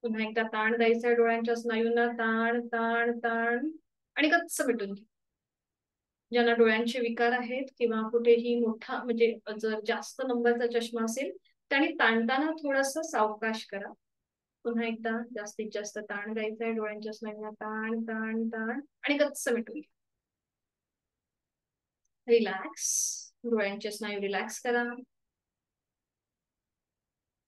A: पुन्हा एकदा ताण द्यायचंय डोळ्यांच्या स्नायूंना, ताण ताण ताण आणि गच्च मिटून घ्या. ज्यांना डोळ्यांचे विकार आहेत किंवा कुठेही मोठा म्हणजे जर जास्त नंबरचा चष्मा असेल, त्यांनी ताणताना थोडस सावकाश करा. पुन्हा एकदा जास्तीत जास्त ताण द्यायचा आहे डोळ्यांच्या स्नायूंना, ताण ताण ताण आणि गच्च मिटून घ्या. रिलॅक्स, डोळ्यांचे स्नायू रिलॅक्स करा.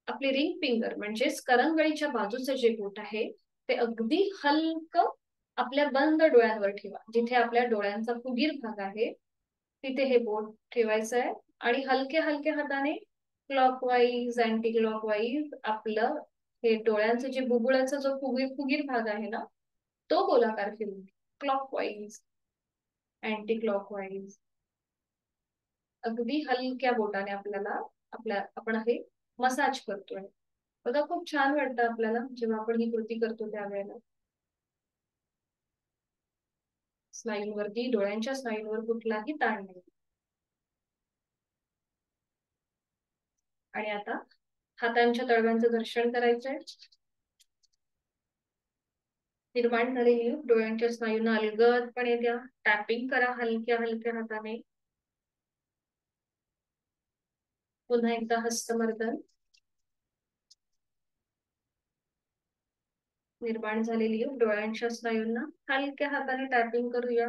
A: आपली रिंग फिंगर म्हणजेच करंगळीच्या बाजूचं जे बोट आहे ते अगदी हलकं आपल्या बंद डोळ्यांवर ठेवा. जिथे आपल्या डोळ्यांचा फुगीर भाग आहे तिथे हे बोट ठेवायचं आहे आणि हलके हलके हाताने क्लॉकवाईज अँटी क्लॉकवाईज आपलं हे डोळ्यांचं जे बुबुळाचा जो फुगीर भाग आहे ना, तो गोलाकार फिरून क्लॉकवाईज अँटी क्लॉकवाईज. अगदी हलक्या बोटाने आपण हे मसाज करतोय. बघा, खूप छान वाटतं आपल्याला जेव्हा आपण ही कृती करतो त्यावेळेला. स्नायूंवरती, डोळ्यांच्या स्नायूंवर कुठलाही ताण नाही. आणि आता हातांच्या तळव्यांचं घर्षण करायचंय. निर्माण झालेली डोळ्यांच्या स्नायूंना अलगदपणे द्या. टॅपिंग करा हलक्या हलक्या हाताने. पुन्हा एकदा हस्तमर्दन. निर्माण झालेली डोळ्यांच्या स्नायूंना हलक्या हाताने टॅपिंग करूया.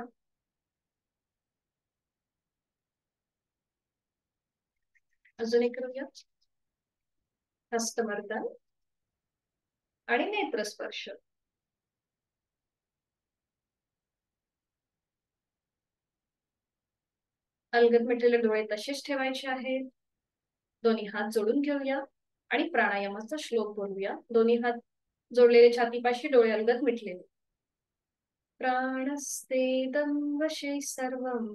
A: अजून एक करूया. हस्तमर्दन आणि नेत्रस्पर्श. अलगद मिटलेले डोळे तसेच ठेवायचे आहेत. दोन्ही हात जोडून घेऊया आणि प्राणायामाचा श्लोक बोलूया. दोन्ही हात जोडलेले छातीपाशी, डोळे अलगद मिटलेले. प्राणस्तेदं वशे सर्वं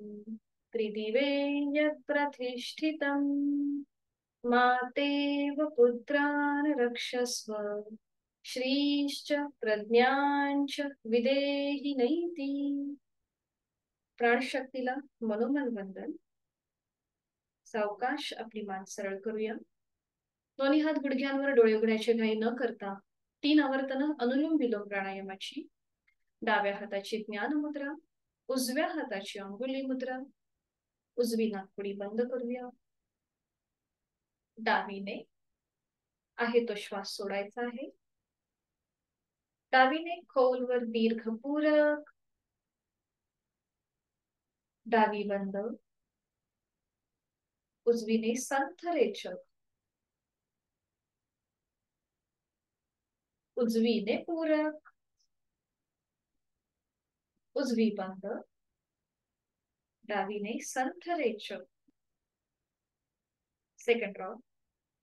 A: त्रिदिवे यत्प्रतिष्ठितम् मातेव पुत्रान् रक्षस्व श्रीश्च प्रज्ञांच विदेहि नैति. प्राणशक्तीला मनोमन वंदन. सावकाश आपली मान सरळ करूया. दोन्ही हात गुडघ्यांवर, डोळे उघडायचे घाई न करता 3 आवर्तनं अनुलोम विलोम प्राणायामाची. डाव्या हाताची ज्ञान मुद्रा, उजव्या हाताची अंगुली मुद्रा. उजवी नाकपुडी बंद करूया. डावीने आहे तो श्वास सोडायचा आहे. डावीने खोलवर दीर्घपूरक. डावी बंद. उजवीने संथ रेचक. उजवीने पूरक. उजवी बंद. डावीने संथ रेचक. Second round.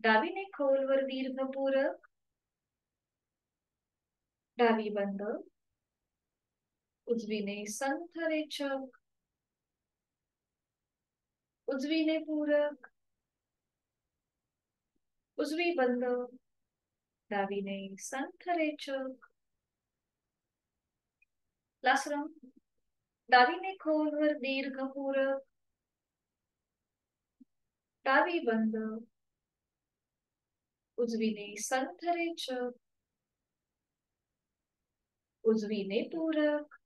A: डावीने खोलवर दीर्घपूरक. डावी बंद. उजवीने संथ रेचक. उजवीने पूरक. उजवी बंद. डावीने संथ रेचक. Last round. डावीने खोलवर दीर्घपूरक. डावी बंद. उजवीने संथ रेचक. उजवीने पूरक.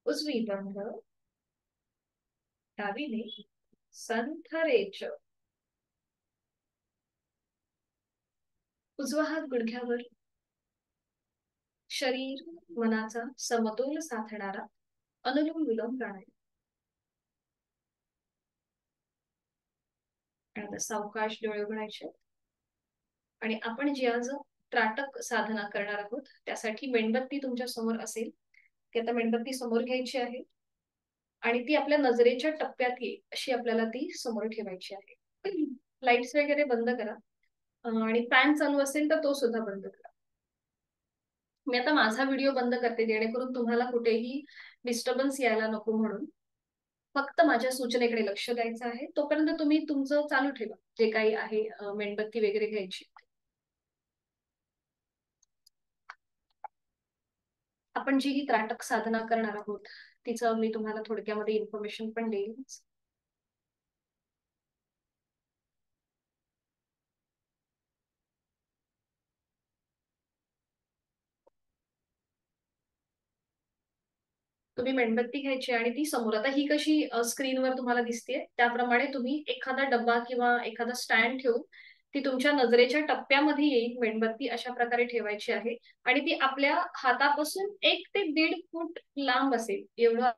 A: उजवी बंद. डावीने संथ रेचक. उजवा हात गुडघ्यावर. शरीर मनाचा समतोल साधणारा अनुलोम विलोम प्राणायाम. आणि आता सावकाश डोळे उघडायचे. आणि आपण जी आज त्राटक साधना करणार आहोत त्यासाठी मेणबत्ती तुमच्या समोर असेल. ती आता मेणबत्ती समोर घ्यायची आहे आणि ती आपल्या नजरेच्या टप्प्यात येईल अशी आपल्याला ती समोर ठेवायची आहे. लाईट्स वगैरे बंद करा आणि फॅन चालू असेल तर तो सुद्धा बंद करा. मी आता माझा व्हिडिओ बंद करते जेणेकरून तुम्हाला कुठेही डिस्टर्बन्स यायला नको म्हणून. फक्त माझ्या सूचनेकडे लक्ष द्यायचं आहे. तोपर्यंत तुम्ही तुमचं चालू ठेवा जे काही आहे मेणबत्ती वगैरे घ्यायची. आपण जी ही त्राटक साधना करणार आहोत तिचं मी तुम्हाला थोडक्यामध्ये इन्फॉर्मेशन पण देईन. तुम्ही मेणबत्ती घ्यायची आणि ती समोर आता ही कशी स्क्रीनवर तुम्हाला दिसते त्याप्रमाणे तुम्ही एखादा डब्बा किंवा एखादा स्टँड ठेवून ती तुमच्या नजरेच्या टप्प्यामध्ये येईल मेणबत्ती अशा प्रकारे ठेवायची आहे आणि ती आपल्या हातापासून 1 ते 1.5 फूट लांब असेल एवढं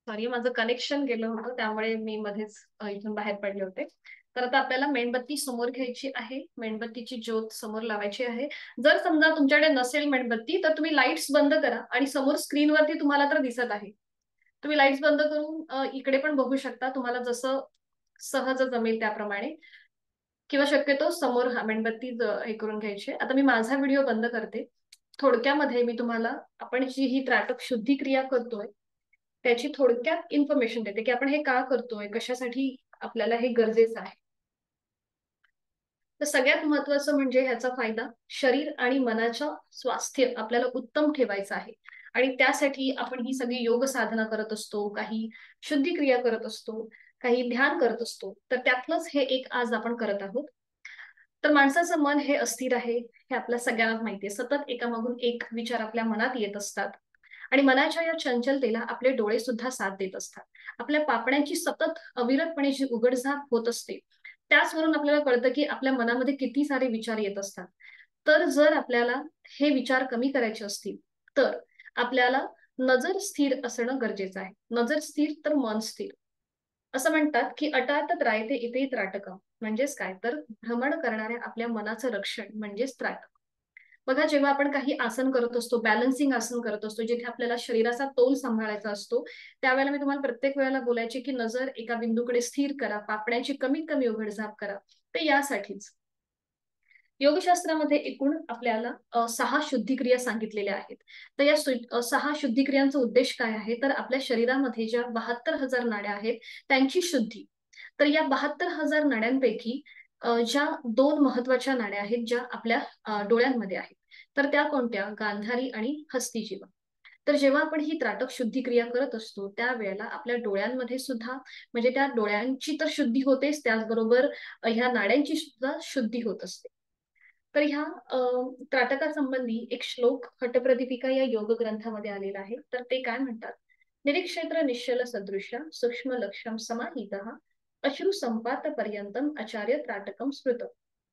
A: सॉरी, माझं कनेक्शन गेलं होतं, त्यामुळे मी मध्येच इथून बाहेर पडले होते. तर आता आपल्याला मेणबत्ती समोर घ्यायची आहे. मेणबत्तीची ज्योत समोर लावायची आहे. जर समजा तुमच्याकडे नसेल मेणबत्ती, तर तुम्ही लाईट्स बंद करा आणि समोर स्क्रीनवरती तुम्हाला तर दिसत आहे. तुम्ही लाईट्स बंद करून इकडे पण बघू शकता, तुम्हाला जसं सहज जमेल त्याप्रमाणे, किंवा शक्यतो समोर मेणबत्ती हे करून घ्यायची. आता मी माझा व्हिडिओ बंद करते. थोडक्यामध्ये मी तुम्हाला, आपण जी ही त्राटक शुद्धी क्रिया करतोय त्याची थोडक्यात इन्फॉर्मेशन देते, की आपण हे का करतोय, कशासाठी आपल्याला हे गरजेचं आहे. तर सगळ्यात महत्वाचं म्हणजे ह्याचा फायदा शरीर आणि मनाच्या स्वास्थ्य आपल्याला उत्तम ठेवायचं आहे. आणि त्यासाठी आपण ही सगळी योग साधना करत असतो, काही शुद्धी क्रिया करत असतो, काही ध्यान करत असतो. तर त्यातलंच हे एक आज आपण करत आहोत. तर माणसाचं मन हे अस्थिर आहे, हे आपल्या सगळ्यांना माहिती आहे. सतत एकामागून एक विचार आपल्या मनात येत असतात आणि मनाच्या या चंचलतेला आपले डोळे सुद्धा साथ देत असतात. आपल्या पापण्यांची सतत अविरतपणे जी उघडझाप होत असते, त्याचवरून आपल्याला कळतं की आपल्या मनामध्ये किती सारे विचार येत असतात. तर जर आपल्याला हे विचार कमी करायचे असतील, तर आपल्याला नजर स्थिर असणं गरजेचं आहे. नजर स्थिर तर मन स्थिर. असं म्हणतात की अटात त्रायते इथे त्राटकम. म्हणजेच काय, तर भ्रमण करणाऱ्या आपल्या मनाचं रक्षण म्हणजेच त्राटक. बघा, जेव्हा आपण काही आसन करत असतो, बॅलन्सिंग आसन करत असतो, जिथे आपल्याला शरीराचा तोल सांभाळायचा असतो, त्यावेळेला मी तुम्हाला प्रत्येक वेळेला बोलायचे की नजर एका बिंदूकडे स्थिर करा, पापण्यांची कमीत कमी उघडझाप करा. ते यासाठीच योगशास्त्रामध्ये एकूण आपल्याला 6 शुद्धिक्रिया सांगितलेल्या आहेत. तर या 6 शुद्धिक्रियांचा उद्देश काय आहे, तर आपल्या शरीरामध्ये ज्या 72,000 नाड्या आहेत त्यांची शुद्धी. तर या 72,000 नाड्यांपैकी ज्या 2 महत्वाच्या नाड्या आहेत, ज्या आपल्या डोळ्यांमध्ये आहेत, तर त्या कोणत्या? गांधारी आणि हस्तिजीवा. तर जेव्हा आपण ही त्राटक शुद्धी क्रिया करत असतो, त्यावेळेला आपल्या डोळ्यांमध्ये सुद्धा, म्हणजे त्या डोळ्यांची तर शुद्धी होतेच, त्याचबरोबर ह्या नाड्यांची सुद्धा शुद्धी होत असते. तर ह्या त्राटकासंबंधी एक श्लोक हटप्रदीपिका या योग ग्रंथामध्ये आलेला आहे. तर ते काय म्हणतात? निरीक्षेत्र निश्चल सदृश्य सूक्ष्म लक्षम समाहितः अश्रू संपात पर्यंतम आचार्य त्राटकम स्मृत.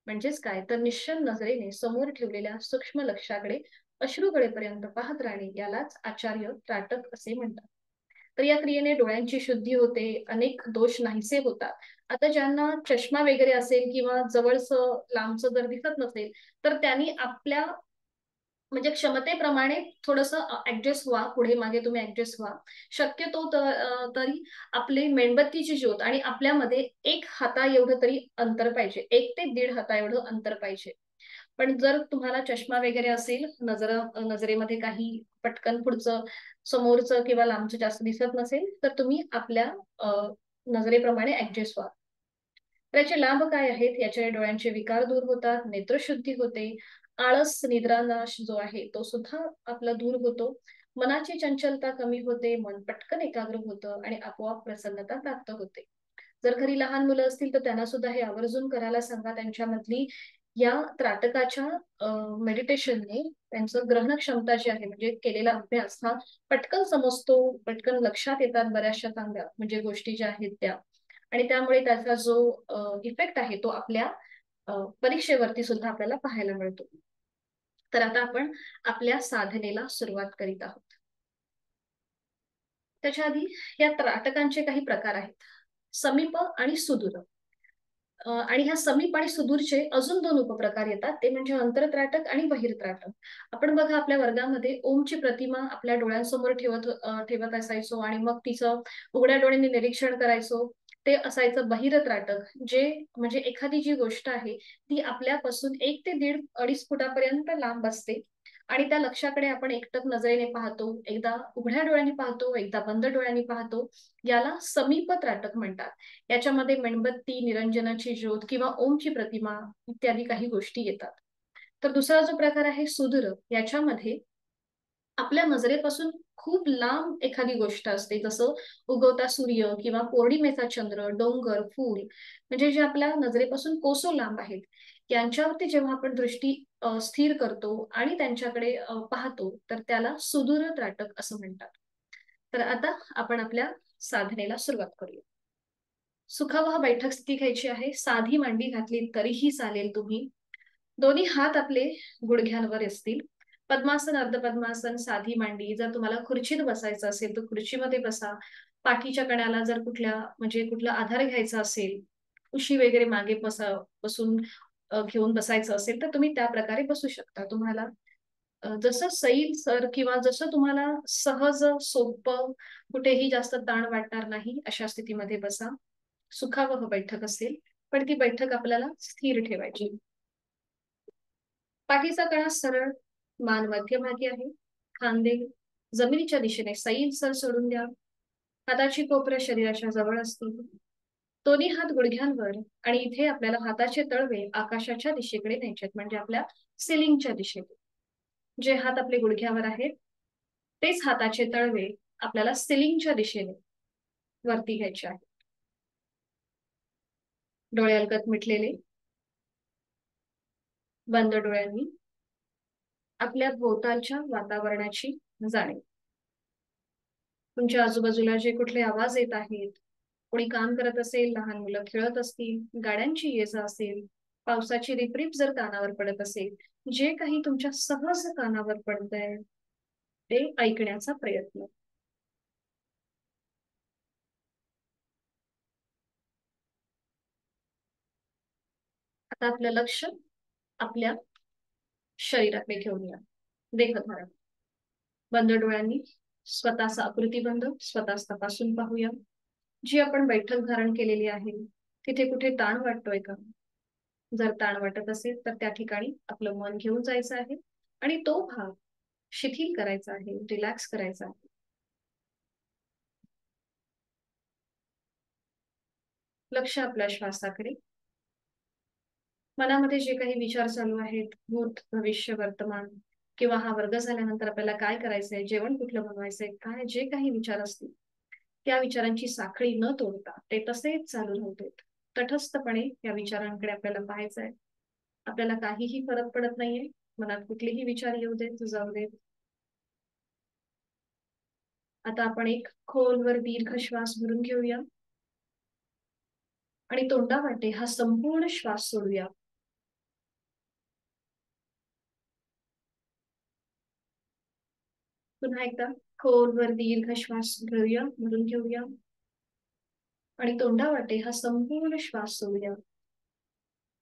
A: म्हणजेच काय, तर निश्चल नजरेने समोर ठेवलेल्या सूक्ष्म लक्षाकडे अश्रुगळेपर्यंत पाहत राहणे यालाच आचार्य त्राटक असे म्हणतात. तर या क्रियेने डोळ्यांची शुद्धी होते, अनेक दोष नाहीसे होतात. आता ज्यांना चष्मा वगैरे असेल किंवा जवळचं लांबचं जर दिसत नसेल, तर त्यांनी आपल्या, म्हणजे क्षमतेप्रमाणे थोडंसं ऍडजस्ट व्हा, पुढे मागे तुम्ही ऍडजस्ट व्हा. शक्यतो तरी आपली मेणबत्तीची ज्योत आणि आपल्यामध्ये 1 हाता एवढं तरी अंतर पाहिजे, 1 ते 1.5 हाता एवढं अंतर पाहिजे. पण जर तुम्हाला चष्मा वगैरे असेल, नजरेमध्ये काही पटकन पुढचं, समोरचं किंवा लांबचं जास्त दिसत नसेल, तर तुम्ही आपल्या अ, नजरेप्रमाणे ऍडजस्ट व्हा. तर याचे लाभ काय आहेत? याच्याने डोळ्यांचे विकार दूर होतात, नेत्रशुद्धी होते, आळस, निद्रानाश जो आहे तो सुद्धा आपला दूर होतो, मनाची चंचलता कमी होते, मन पटकन एकाग्र होतं आणि आपोआप प्रसन्नता प्राप्त होते. जर घरी लहान मुलं असतील तर त्यांना सुद्धा हे आवर्जून करायला सांगा. त्यांच्यामधली या त्राटकाच्या मेडिटेशनने त्यांचं ग्रहण क्षमता जी आहे, म्हणजे केलेला अभ्यास हा पटकन समजतो, पटकन लक्षात येतात बऱ्याचशा चांगल्या म्हणजे गोष्टी ज्या आहेत त्या. आणि त्यामुळे त्याचा जो इफेक्ट आहे तो आपल्या परीक्षेवरती सुद्धा आपल्याला पाहायला मिळतो. तर आता आपण आपल्या साधनेला सुरुवात करीत आहोत. त्याच्या आधी या त्राटकांचे काही प्रकार आहेत, समीप आणि सुदूर. आणि ह्या समीप आणि सुदूरचे अजून 2 उपप्रकार येतात, ते म्हणजे अंतरत्राटक आणि बहिर्त्राटक. आपण बघा, आपल्या वर्गामध्ये ओमची प्रतिमा आपल्या डोळ्यांसमोर ठेवत असायचो आणि मग तिचं उघड्या डोळ्यांनी निरीक्षण करायचो. ते असायचं बहिर्त्राटक, जे म्हणजे एखादी जी गोष्ट आहे ती आपल्यापासून 1 ते 1.5 फुटापर्यंत लांब असते आणि त्या लक्ष्याकडे आपण एकटक नजरेने पाहतो, एकदा उघड्या डोळ्यांनी पाहतो, एकदा बंद डोळ्यांनी पाहतो. याला समीप त्राटक म्हणतात. याच्यामध्ये मेणबत्ती, निरंजनाची ज्योत किंवा ओमची प्रतिमा इत्यादी काही गोष्टी येतात. तर दुसरा जो प्रकार आहे सुदूर, याच्यामध्ये आपल्या नजरेपासून खूप लांब एखादी गोष्ट असते, जसं उगवता सूर्य किंवा पौर्णिमेचा चंद्र, डोंगर, फूल, म्हणजे जे आपल्या नजरेपासून कोसो लांब आहेत, यांच्यावरती जेव्हा आपण दृष्टी स्थिर करतो आणि त्यांच्याकडे पाहतो, तर त्याला सुदूर त्राटक असं म्हणतात. तर आता आपण आपल्या साधनेला सुरुवात करूया. सुखावह बैठक स्थिती घ्यायची आहे. साधी मांडी घातली तरीही चालेल तुम्ही. दोन्ही हात आपले गुडघ्यांवर असतील. पद्मासन, अर्धपद्मासन, साधी मांडी. जर तुम्हाला खुर्चीत बसायचं असेल तर खुर्चीमध्ये बसा. पाठीच्या कण्याला जर कुठला आधार घ्यायचा असेल, उशी वगैरे मागे बसून घेऊन बसायचं असेल तर तुम्ही त्या प्रकारे बसू शकता. तुम्हाला जसं सैल किंवा जसं तुम्हाला सहज, सोपं, कुठेही जास्त ताण वाटणार नाही अशा स्थितीमध्ये बसा. सुखावह बैठक असेल, पण ती बैठक आपल्याला स्थिर ठेवायची. पाठीचा कणा सरळ, मान मध्यभागी आहे, खांदे जमिनीच्या दिशेने सैलसर सोडून द्या. हाताची कोपरं शरीराच्या जवळ असतील. दोन्ही हात गुडघ्यांवर आणि इथे आपल्याला हाताचे तळवे आकाशाच्या दिशेकडे न्यायचे आहेत, म्हणजे आपल्या सिलिंगच्या दिशेने. जे हात आपले गुडघ्यावर आहेत तेच हाताचे तळवे आपल्याला सिलिंगच्या दिशेने वरती घ्यायचे आहेत. डोळे अलगद मिटलेले, बंद डोळ्यांनी आपल्या भोवतालच्या वातावरणाची जाणीव. तुमच्या आजूबाजूला जे कुठले आवाज येत आहेत, कोणी काम करत असेल, लहान मुलं खेळत असतील, गाड्यांची ये-जा असेल, पावसाची रिपरिप जर कानावर पडत असेल, जे काही तुमच्या सहज कानावर पडतंय ते ऐकण्याचा प्रयत्न. आता आपलं लक्ष आपल्या शरीराकडे घेऊन या. देहधारण. बंद डोळ्यांनी स्वतःचा आकृतीबंध स्वतःच तपासून पाहूया. जी आपण बैठक धारण केलेली आहे तिथे कुठे ताण वाटतोय का? जर ताण वाटत असेल तर त्या ठिकाणी आपलं मन घेऊन जायचं आहे आणि तो भाग शिथिल करायचा आहे, रिलॅक्स करायचा आहे. लक्ष आपल्या श्वासाकडे. मनामध्ये जे काही विचार चालू आहेत, भूत, भविष्य, वर्तमान, किंवा हा वर्ग झाल्यानंतर आपल्याला काय करायचंय, जेवण कुठलं बनवायचंय, काय जे काही विचार असतील त्या विचारांची साखळी न तोडता ते तसेच चालू राहू देत. तटस्थपणे या विचारांकडे आपल्याला पाहायचंय. आपल्याला काहीही फरक पडत नाहीये. मनात कुठलेही विचार येऊ देत, जाऊ देत. आता आपण एक खोलवर दीर्घ श्वास भरून घेऊया आणि तोंडावाटे हा संपूर्ण श्वास सोडूया. पुन्हा एकदा खोलवर दीर्घ श्वास भरून घेऊया आणि तोंडावाटे हा संपूर्ण श्वास सोडूया.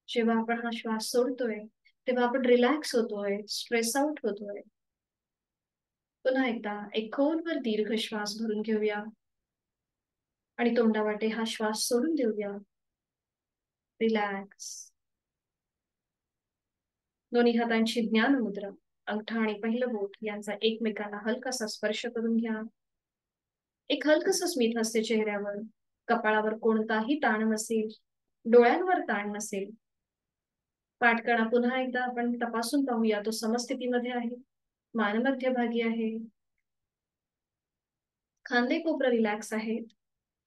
A: जेव्हा आपण हा श्वास सोडतोय तेव्हा आपण रिलॅक्स होतोय, स्ट्रेस आउट होतोय. पुन्हा एकदा एक खोलवर दीर्घ श्वास भरून घेऊया आणि तोंडावाटे हा श्वास सोडून देऊया. रिलॅक्स. दोन्ही हातांची ज्ञान मुद्रा, अंगठा आणि पहिलं बोट यांचा एकमेकांना हलकासा स्पर्श करून घ्या. एक हलकस स्मित हास्य चेहऱ्यावर. कपाळावर कोणताही ताण नसेल, डोळ्यांवर ताण नसेल. पाठकणा पुन्हा एकदा आपण तपासून पाहूया, तो समस्थितीमध्ये आहे, मान मध्यभागी आहे, खांदे कोपर रिलॅक्स आहेत,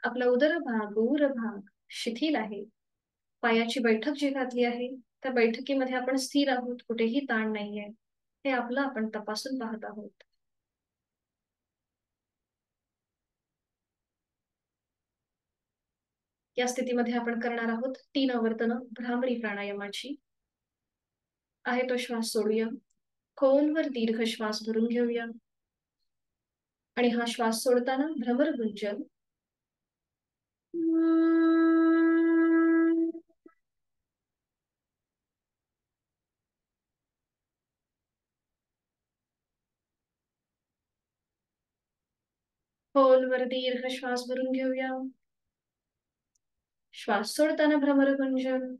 A: आपला उदर भाग, गौर भाग शिथिल आहे. पायाची बैठक जी घातली आहे त्या बैठकीमध्ये आपण स्थिर आहोत, कुठेही ताण नाहीये, हे आपलं आपण तपासून पाहत आहोत. या स्थितीमध्ये आपण करणार आहोत 3 आवर्तन भ्रामरी प्राणायामाची. आहे तो श्वास सोडूया. खोलवर दीर्घ श्वास भरून घेऊया आणि हा श्वास सोडताना भ्रमर गुंजन. खोलवर दीर्घ श्वास भरून घेऊया. श्वास सोडताना भ्रमर गुंजन.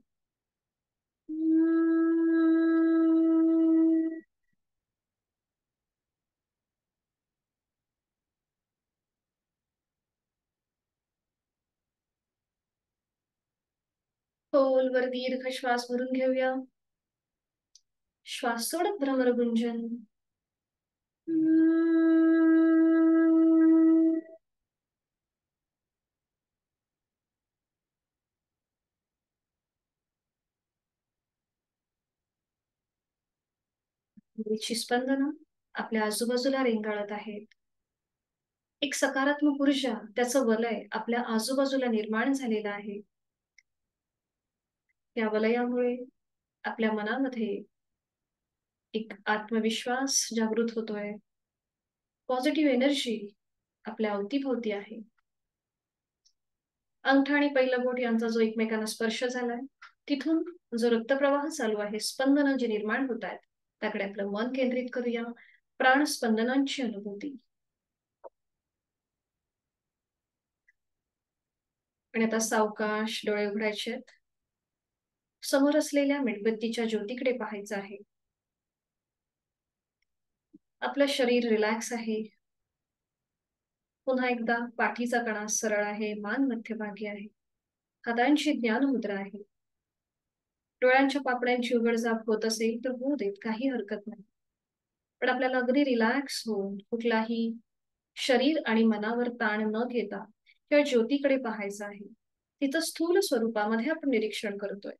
A: खोलवर दीर्घ श्वास भरून घेऊया. श्वास सोडत भ्रमर गुंजन. हवेची स्पंदनं आपल्या आजूबाजूला रेंगाळत आहेत. एक सकारात्मक ऊर्जा, त्याचं वलय आपल्या आजूबाजूला निर्माण झालेलं आहे. या वलयामुळे आपल्या मनामध्ये एक आत्मविश्वास जागृत होतोय, पॉझिटिव्ह एनर्जी आपल्या अवतीभोवती आहे. अंगठा आणि पहिलं बोट यांचा जो एकमेकांना स्पर्श झालाय, तिथून जो रक्तप्रवाह चालू आहे, स्पंदनं जे निर्माण होत आहेत, त्याकडे आपलं मन केंद्रित करूया. प्राण स्पंदनांची अनुभूती. आणि आता सावकाश डोळे उघडायचे आहेत. समोर असलेल्या मेणबत्तीच्या ज्योतीकडे पाहायचं आहे. आपलं शरीर रिलॅक्स आहे. पुन्हा एकदा पाठीचा कणा सरळ आहे, मान मध्यभागी आहे, हातांची ज्ञान मुद्रा आहे. डोळ्यांच्या पापड्यांची उघडझाप होत असेल तर होऊ देत, काही हरकत नाही. पण आपल्याला अगदी रिलॅक्स होऊन कुठलाही शरीर आणि मनावर ताण न घेता त्या ज्योतीकडे पाहायचं आहे. तिचं स्थूल स्वरूपामध्ये आपण निरीक्षण करतोय.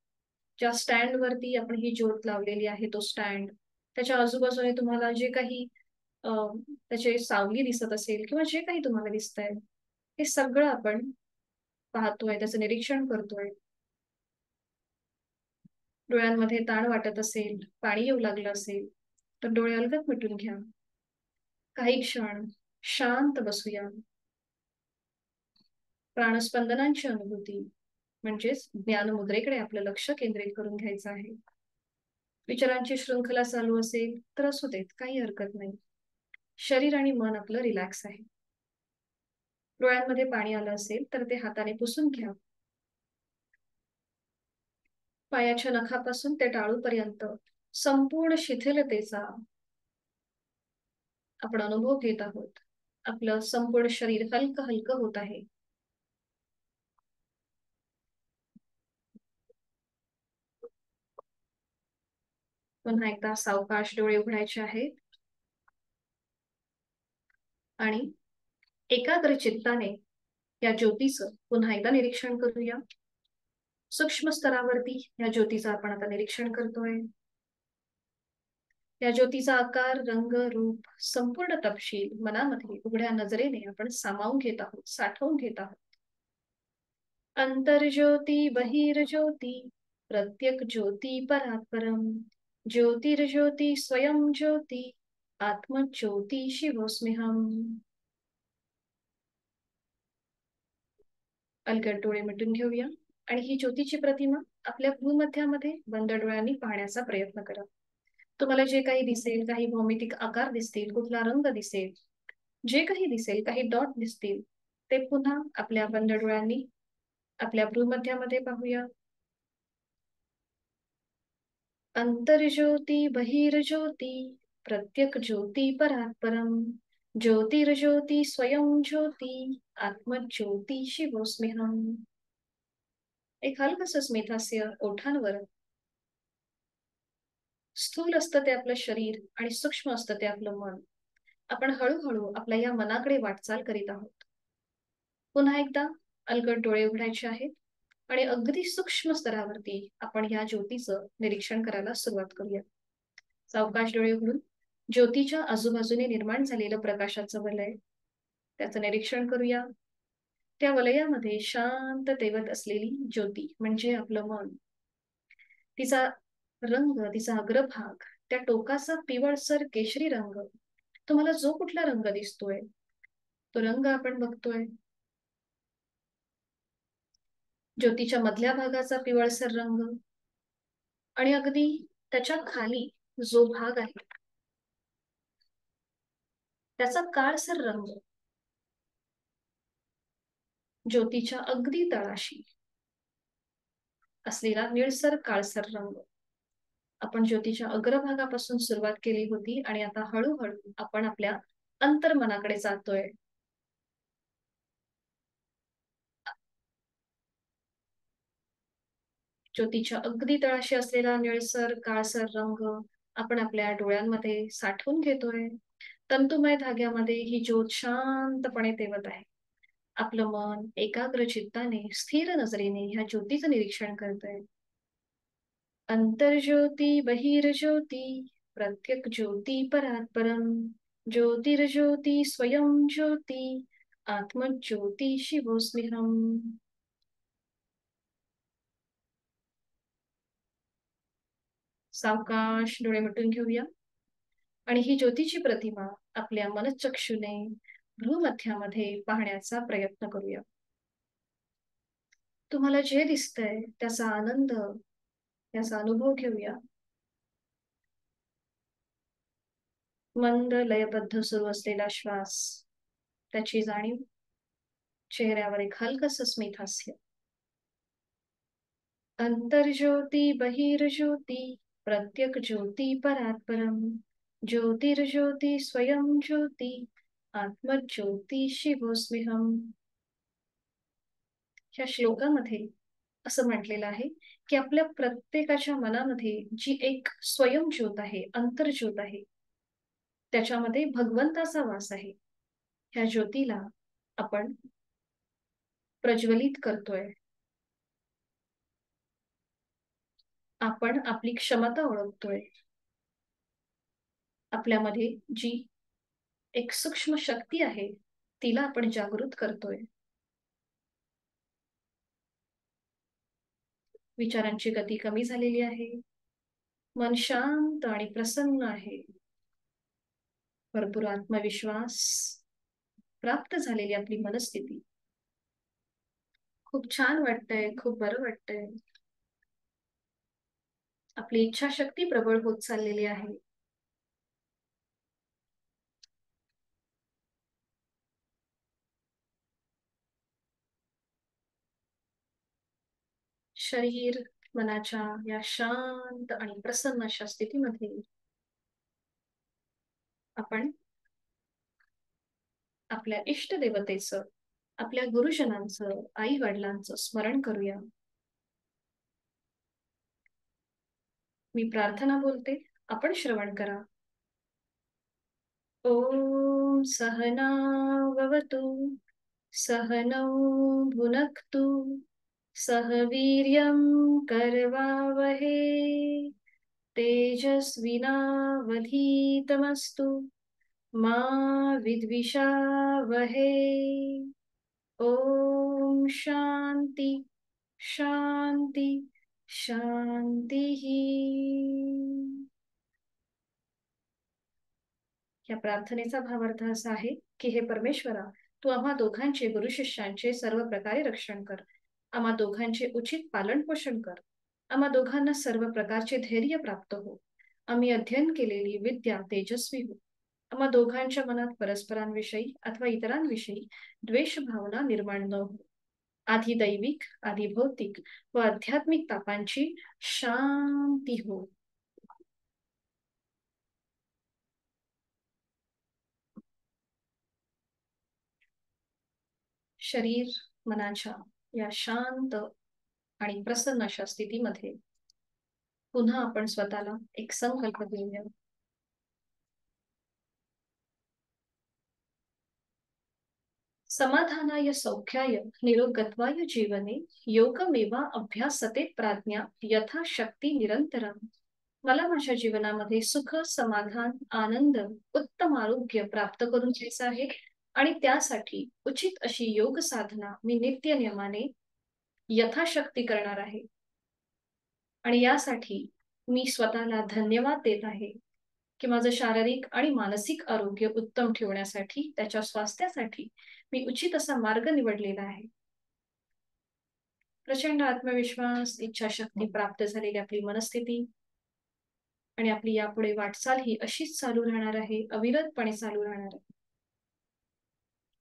A: ज्या स्टँड वरती आपण ही ज्योत लावलेली आहे, तो स्टँड, त्याच्या आजूबाजूने तुम्हाला जे काही त्याचे सावली दिसत असेल किंवा जे काही तुम्हाला दिसतंय, हे सगळं आपण पाहतोय, त्याचं निरीक्षण करतोय. डोळ्यांमध्ये ताण वाटत असेल, पाणी येऊ लागलं असेल, तर डोळे अलगद मिटून घ्या. काही क्षण शांत बसूया. प्राणस्पंदनांची अनुभूती म्हणजेच ज्ञानमुद्रेकडे आपलं लक्ष केंद्रित करून घ्यायचं आहे. विचारांची शृंखला चालू असेल तर असू देत, काही हरकत नाही. शरीर आणि मन आपलं रिलॅक्स आहे. डोळ्यांमध्ये पाणी आलं असेल तर ते हाताने पुसून घ्या. पायाच्या नखापासून ते टाळूपर्यंत संपूर्ण शिथिलतेचा आपण अनुभव घेत आहोत. आपलं संपूर्ण शरीर हलकं हलकं होत आहे. पुन्हा एकदा सावकाश डोळे उघडायचे आहेत आणि एकाग्र चित्ताने या ज्योतीचं पुन्हा एकदा निरीक्षण करूया. सूक्ष्म स्तरावरती या ज्योतीचं आपण आता निरीक्षण करतोय. या ज्योतीचा आकार, रंग, रूप, संपूर्ण तपशील मनामध्ये उघड्या नजरेने आपण सामावून घेत आहोत, साठवून घेत आहोत. अंतर्ज्योती बहिर्ज्योती प्रत्यक ज्योती परात् परम ज्योतिर्ज्योती स्वयं ज्योती आत्मज्योती शिवोस्म्यहम. अलगद डोळे मिटून घेऊया आणि ही ज्योतीची प्रतिमा आपल्या भूमध्यामध्ये बंद डोळ्यांनी पाहण्याचा प्रयत्न करा. तुम्हाला जे काही दिसेल, काही भौमितिक आकार दिसतील, कुठला रंग दिसेल, जे काही दिसेल, काही डॉट दिसतील, ते पुन्हा आपल्या बंद डोळ्यांनी आपल्या भ्रूमध्यामध्ये पाहूया. अंतर्ज्योती बहिर्ज्योती प्रत्यक ज्योती परात् परम ज्योतिर्ज्योती स्वयं ज्योती आत्मज्योती शिवोस्म्यहम. एक हलकस स्मितहास्य ओठांवर. स्थूल असतं ते आपलं शरीर आणि सूक्ष्म असतं ते आपलं मन. आपण हळूहळू आपल्या या मनाकडे वाटचाल करीत आहोत. पुन्हा एकदा अलगद डोळे उघडायचे आहेत आणि अगदी सूक्ष्म स्तरावरती आपण या ज्योतीचं निरीक्षण करायला सुरुवात करूया. सावकाश डोळे उघडून ज्योतीच्या आजूबाजूने निर्माण झालेलं प्रकाशाचं वलय, त्याचं निरीक्षण करूया. त्या वलयामध्ये शांत तेवत असलेली ज्योती म्हणजे आपलं मन. तिचा रंग, तिचा अग्रभाग, त्या टोकाचा पिवळसर केशरी रंग. तुम्हाला जो कुठला रंग दिसतोय, तो रंग आपण बघतोय. ज्योतीच्या मधल्या भागाचा पिवळसर रंग आणि अगदी त्याच्या खाली जो भाग आहे, त्याचा काळसर रंग. ज्योतीच्या अगदी तळाशी असलेला निळसर काळसर रंग. आपण ज्योतीच्या अग्रभागापासून सुरुवात केली होती आणि आता हळूहळू आपण आपल्या अंतर्मनाकडे जातोय. ज्योतीच्या अगदी तळाशी असलेला निळसर काळसर रंग आपण आपल्या डोळ्यांमध्ये साठवून घेतोय. तंतुमय धाग्यामध्ये ही ज्योत शांतपणे तेवत आहे. आपलं मन एकाग्र चित्ताने स्थिर नजरेने ह्या ज्योतीचं निरीक्षण करतंय. अंतर्ज्योती बहिर्ज्योती प्रत्यक ज्योती परात् परम ज्योतिर्ज्योती स्वयं ज्योती आत्मज्योती शिवोस्म्यहम. सावकाश डोळे मिटून घेऊया. आणि ही ज्योतीची प्रतिमा आपल्या मनचक्षुने भ्रूमध्यामध्ये पाहण्याचा प्रयत्न करूया. तुम्हाला जे दिसतंय त्याचा आनंद, त्याचा अनुभव घेऊया. मंद लयबद्ध सुरू असलेला श्वास, त्याची जाणीव, चेहऱ्यावर एक हलकस स्मित हास्य. अंतर्ज्योती बहिर्ज्योती प्रत्यक ज्योती परात्परम ज्योतिर्ज्योती स्वयं ज्योती आत्मज्योती शिवोस्म्यहम. ह्या श्लोकामध्ये असं म्हटलेलं आहे की आपल्या प्रत्येकाच्या मनामध्ये जी एक स्वयंज्योत आहे, अंतर्ज्योत आहे, त्याच्यामध्ये भगवंताचा वास आहे. ह्या ज्योतीला आपण प्रज्वलित करतोय. आपण आपली क्षमता ओळखतोय. आपल्यामध्ये जी एक सूक्ष्म शक्ती आहे तिला आपण जागृत करतोय. विचारांची गती कमी झालेली आहे. मन शांत आणि प्रसन्न आहे. भरपूर आत्मविश्वास प्राप्त झालेली आपली मनस्थिती. खूप छान वाटतंय, खूप बरं वाटतंय. आपली इच्छाशक्ती प्रबळ होत चाललेली आहे. शरीर मनाच्या या शांत आणि प्रसन्न अशा स्थितीमध्ये आपण आपल्या इष्ट देवतेचं, आपल्या गुरुजनांचं, आई वडिलांचं स्मरण करूया. मी प्रार्थना बोलते, आपण श्रवण करा. ओम सहना भवतु सहनौ भुनक्तु सह वीर्यं करवावहे तेजस्विनावधीतमस्तु मा विद्विषावहे. ओम शांती शांती शांती. या प्रार्थनेचा भावार्थ असा आहे की हे परमेश्वरा, तू आम्हा दोघांचे, गुरु शिष्यांचे सर्व प्रकारे रक्षण कर. आम्हा दोघांचे उचित पालन पोषण कर. आम्हा दोघांना सर्व प्रकारचे धैर्य प्राप्त हो. आम्ही अध्ययन केलेली विद्या तेजस्वी हो. आम्हा दोघांच्या मनात परस्परांविषयी अथवा इतरांविषयी द्वेष भावना निर्माण न हो. आधी दैविक, आधी भौतिक व आध्यात्मिक तापांची शांती हो. शरीर मनाच्या या शांत आणि प्रसन्न अशा स्थितीमध्ये पुन्हा आपण स्वतःला एक संकल्प देऊया. समाधानाय सौख्याय निरोगत्वाय जीवने योगमेवा अभ्यासते प्राज्ञा यथाशक्ती निरंतरम. मला माझ्या जीवनामध्ये सुख, समाधान, आनंद, उत्तम आरोग्य प्राप्त करून घ्यायचं आहे आणि त्यासाठी उचित अशी योग साधना मी नित्य नियमाने यथाशक्ती करणार आहे. आणि यासाठी मी स्वतःला धन्यवाद देत आहे की माझं शारीरिक आणि मानसिक आरोग्य उत्तम ठेवण्यासाठी, त्याच्या स्वास्थ्यासाठी मी उचित असा मार्ग निवडलेला आहे. प्रचंड आत्मविश्वास, इच्छाशक्ती प्राप्त झालेली आपली मनस्थिती आणि आपली यापुढे वाटचाल ही अशीच चालू राहणार आहे, अविरतपणे चालू राहणार आहे.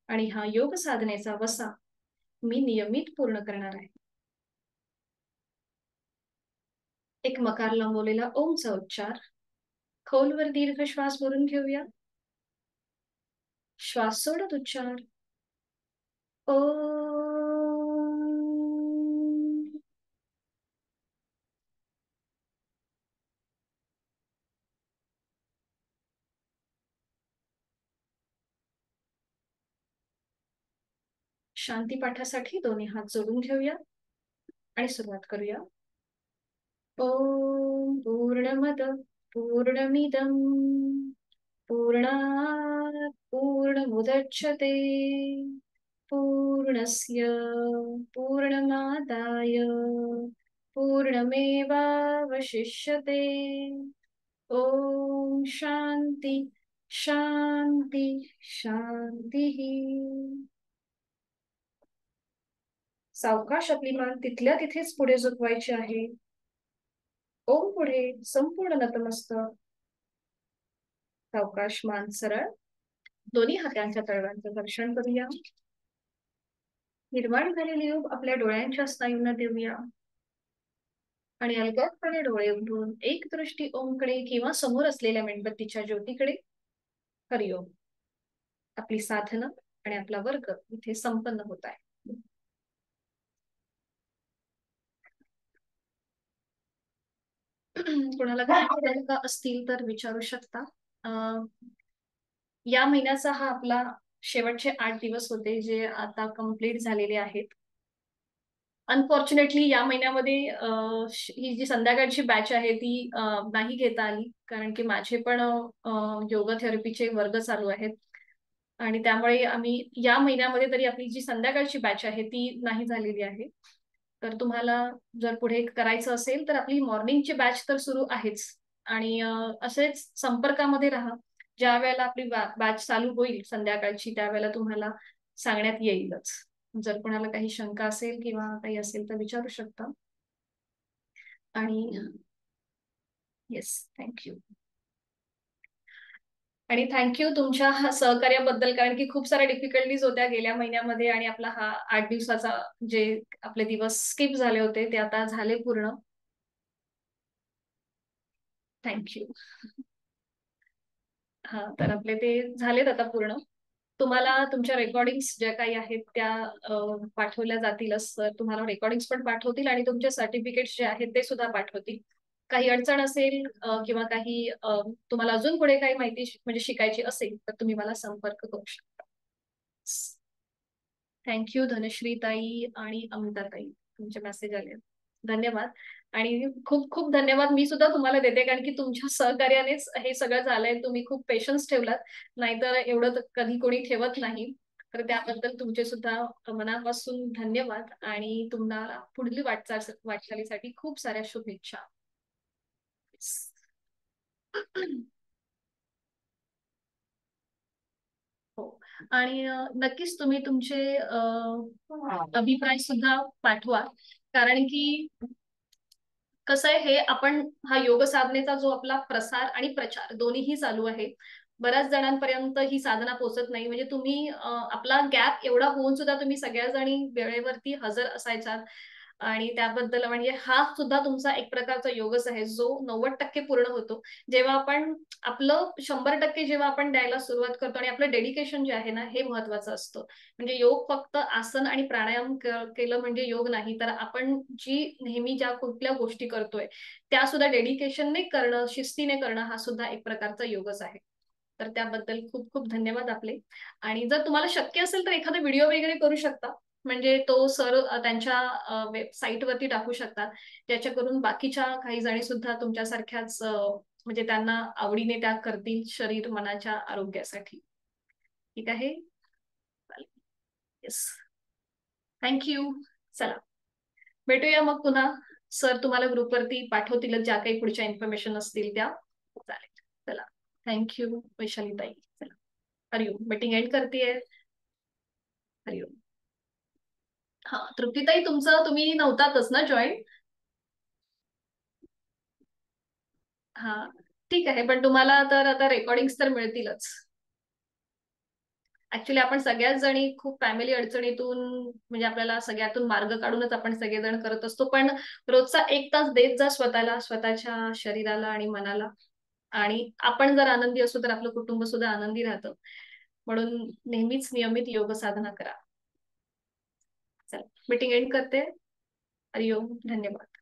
A: आणि हा योग साधनेचा वसा मी नियमित पूर्ण करणार आहे. एक मकार लांबवलेला ओमचा उच्चार. खोलवर दीर्घ श्वास भरून घेऊया. श्वास सोडत उच्चार. ओ. शांती पाठासाठी दोन्ही हात जोडून घेऊया आणि सुरुवात करूया. ओम पूर्णमद पूर्णमिदं पूर्णात् पूर्णमुदच्यते पूर्णस्य पूर्णमादाय पूर्णमेवावशिष्यते ओम शांती शांती शांती. सावकाश आपली मान तिथल्या तिथेच पुढे झुकवायची आहे. ओम पुढे संपूर्ण नतमस्तक. सावकाश मान सरळ. दोन्ही हातांच्या तळव्यांचं घर्षण करूया. निर्माण झालेली ऊब आपल्या डोळ्यांच्या स्नायूंना देऊया आणि अलगदपणे डोळे उघडून एक दृष्टी ओमकडे किंवा समोर असलेल्या मेणबत्तीच्या ज्योतीकडे. हरिओम. आपली साधना आणि आपला वर्ग इथे संपन्न होत आहे. कोणाला काही असतील तर विचारू शकता. या महिन्याचा हा आपला शेवटचे 8 दिवस होते जे आता कंप्लीट झालेले आहेत. अनफॉर्च्युनेटली या महिन्यामध्ये ही जी संध्याकाळची बॅच आहे ती नाही घेता आली, कारण की माझे पण योगा थेरपीचे वर्ग चालू आहेत आणि त्यामुळे आम्ही या महिन्यामध्ये तरी आपली जी संध्याकाळची बॅच आहे ती नाही झालेली आहे. तर तुम्हाला जर पुढे करायचं असेल तर आपली मॉर्निंगची बॅच तर सुरू आहेच आणि असेच संपर्कामध्ये राहा. ज्या वेळेला आपली बॅच चालू होईल संध्याकाळची त्यावेळेला तुम्हाला सांगण्यात येईलच. जर कोणाला काही शंका असेल किंवा काही असेल तर विचारू शकता. आणि येस, थँक्यू. आणि थँक्यू तुमच्या सहकार्याबद्दल, कारण की खूप साऱ्या डिफिकल्टीज होत्या गेल्या महिन्यामध्ये आणि आपला हा 8 दिवसाचा जे आपले दिवस स्किप झाले होते ते आता झाले पूर्ण. थँक्यू. हा, तर आपले ते झालेत आता पूर्ण. तुम्हाला तुमच्या रेकॉर्डिंग्स ज्या काही आहेत त्या पाठवल्या जातीलच. तर तुम्हाला रेकॉर्डिंग्स पण पाठवतील आणि तुमचे सर्टिफिकेट्स जे आहेत ते सुद्धा पाठवतील. काही अडचण असेल किंवा काही तुम्हाला अजून पुढे काही माहिती म्हणजे शिकायची असेल तर तुम्ही मला संपर्क करू शकता. थँक्यू धनश्री ताई आणि अमिता ताई, तुमचे मेसेज आले. धन्यवाद. आणि खूप खूप धन्यवाद मी सुद्धा तुम्हाला देते, कारण की तुमच्या सहकार्यानेच हे सगळं झालंय. तुम्ही खूप पेशन्स ठेवलात, नाहीतर एवढं कधी कोणी ठेवत नाही. तर त्याबद्दल तुमचे सुद्धा मनापासून धन्यवाद आणि तुम्हाला पुढील वाटचालीसाठी खूप साऱ्या शुभेच्छा. हो. आणि नक्कीच तुम्ही तुमचे अभिप्राय सुद्धा पाठवा, कारण की कसं आहे, हे आपण हा योग साधनेचा जो आपला प्रसार आणि प्रचार दोन्हीही चालू आहे. बऱ्याच जणांपर्यंत ही साधना पोहोचत नाही. म्हणजे तुम्ही आपला गॅप एवढा होऊन सुद्धा तुम्ही सगळ्या जणी वेळेवरती हजर असायचा आणि त्याबद्दल म्हणजे हा सुद्धा तुमचा एक प्रकारचा योगच आहे जो 90% पूर्ण होतो जेव्हा आपण आपलं 100% जेव्हा आपण द्यायला सुरुवात करतो. आणि आपलं डेडिकेशन जे आहे ना हे महत्वाचं असतं. म्हणजे योग फक्त आसन आणि प्राणायाम केलं म्हणजे योग नाही, तर आपण जी नेहमी ज्या कुठल्या गोष्टी करतोय त्या सुद्धा डेडिकेशनने करणं, शिस्तीने करणं हा सुद्धा एक प्रकारचा योगच आहे. तर त्याबद्दल खूप खूप धन्यवाद आपले. आणि जर तुम्हाला शक्य असेल तर एखादा व्हिडिओ वगैरे करू शकता, म्हणजे तो सर त्यांच्या वेबसाईटवरती टाकू शकतात, ज्याच्याकरून बाकीच्या काही जणी सुद्धा तुमच्यासारख्याच म्हणजे त्यांना आवडीने त्या करतील शरीर मनाच्या आरोग्यासाठी. ठीक आहे. Yes, thank you. चला, भेटूया मग पुन्हा. सर तुम्हाला ग्रुपवरती पाठवतील ज्या काही पुढच्या इन्फॉर्मेशन असतील त्या. चालेल. चला, थँक्यू वैशाली ताई. चला, हरिओम. मीटिंग एंड करतेय. हरिओम. हा, तृप्तीताई तुमचं तुम्ही नव्हतातच ना जॉईन. हा, ठीक आहे, पण तुम्हाला तर आता रेकॉर्डिंग्स तर मिळतीलच. ऍक्च्युली आपण सगळ्याच जणी खूप फॅमिली अडचणीतून म्हणजे आपल्याला सगळ्यातून मार्ग काढूनच आपण सगळेजण करत असतो, पण रोजचा 1 तास देत जा स्वतःला, स्वतःच्या शरीराला आणि मनाला. आणि आपण जर आनंदी असू तर आपलं कुटुंब सुद्धा आनंदी राहतं. म्हणून नेहमीच नियमित योग साधना करा. चला, मीटिंग एंड करते. हरिओम. धन्यवाद.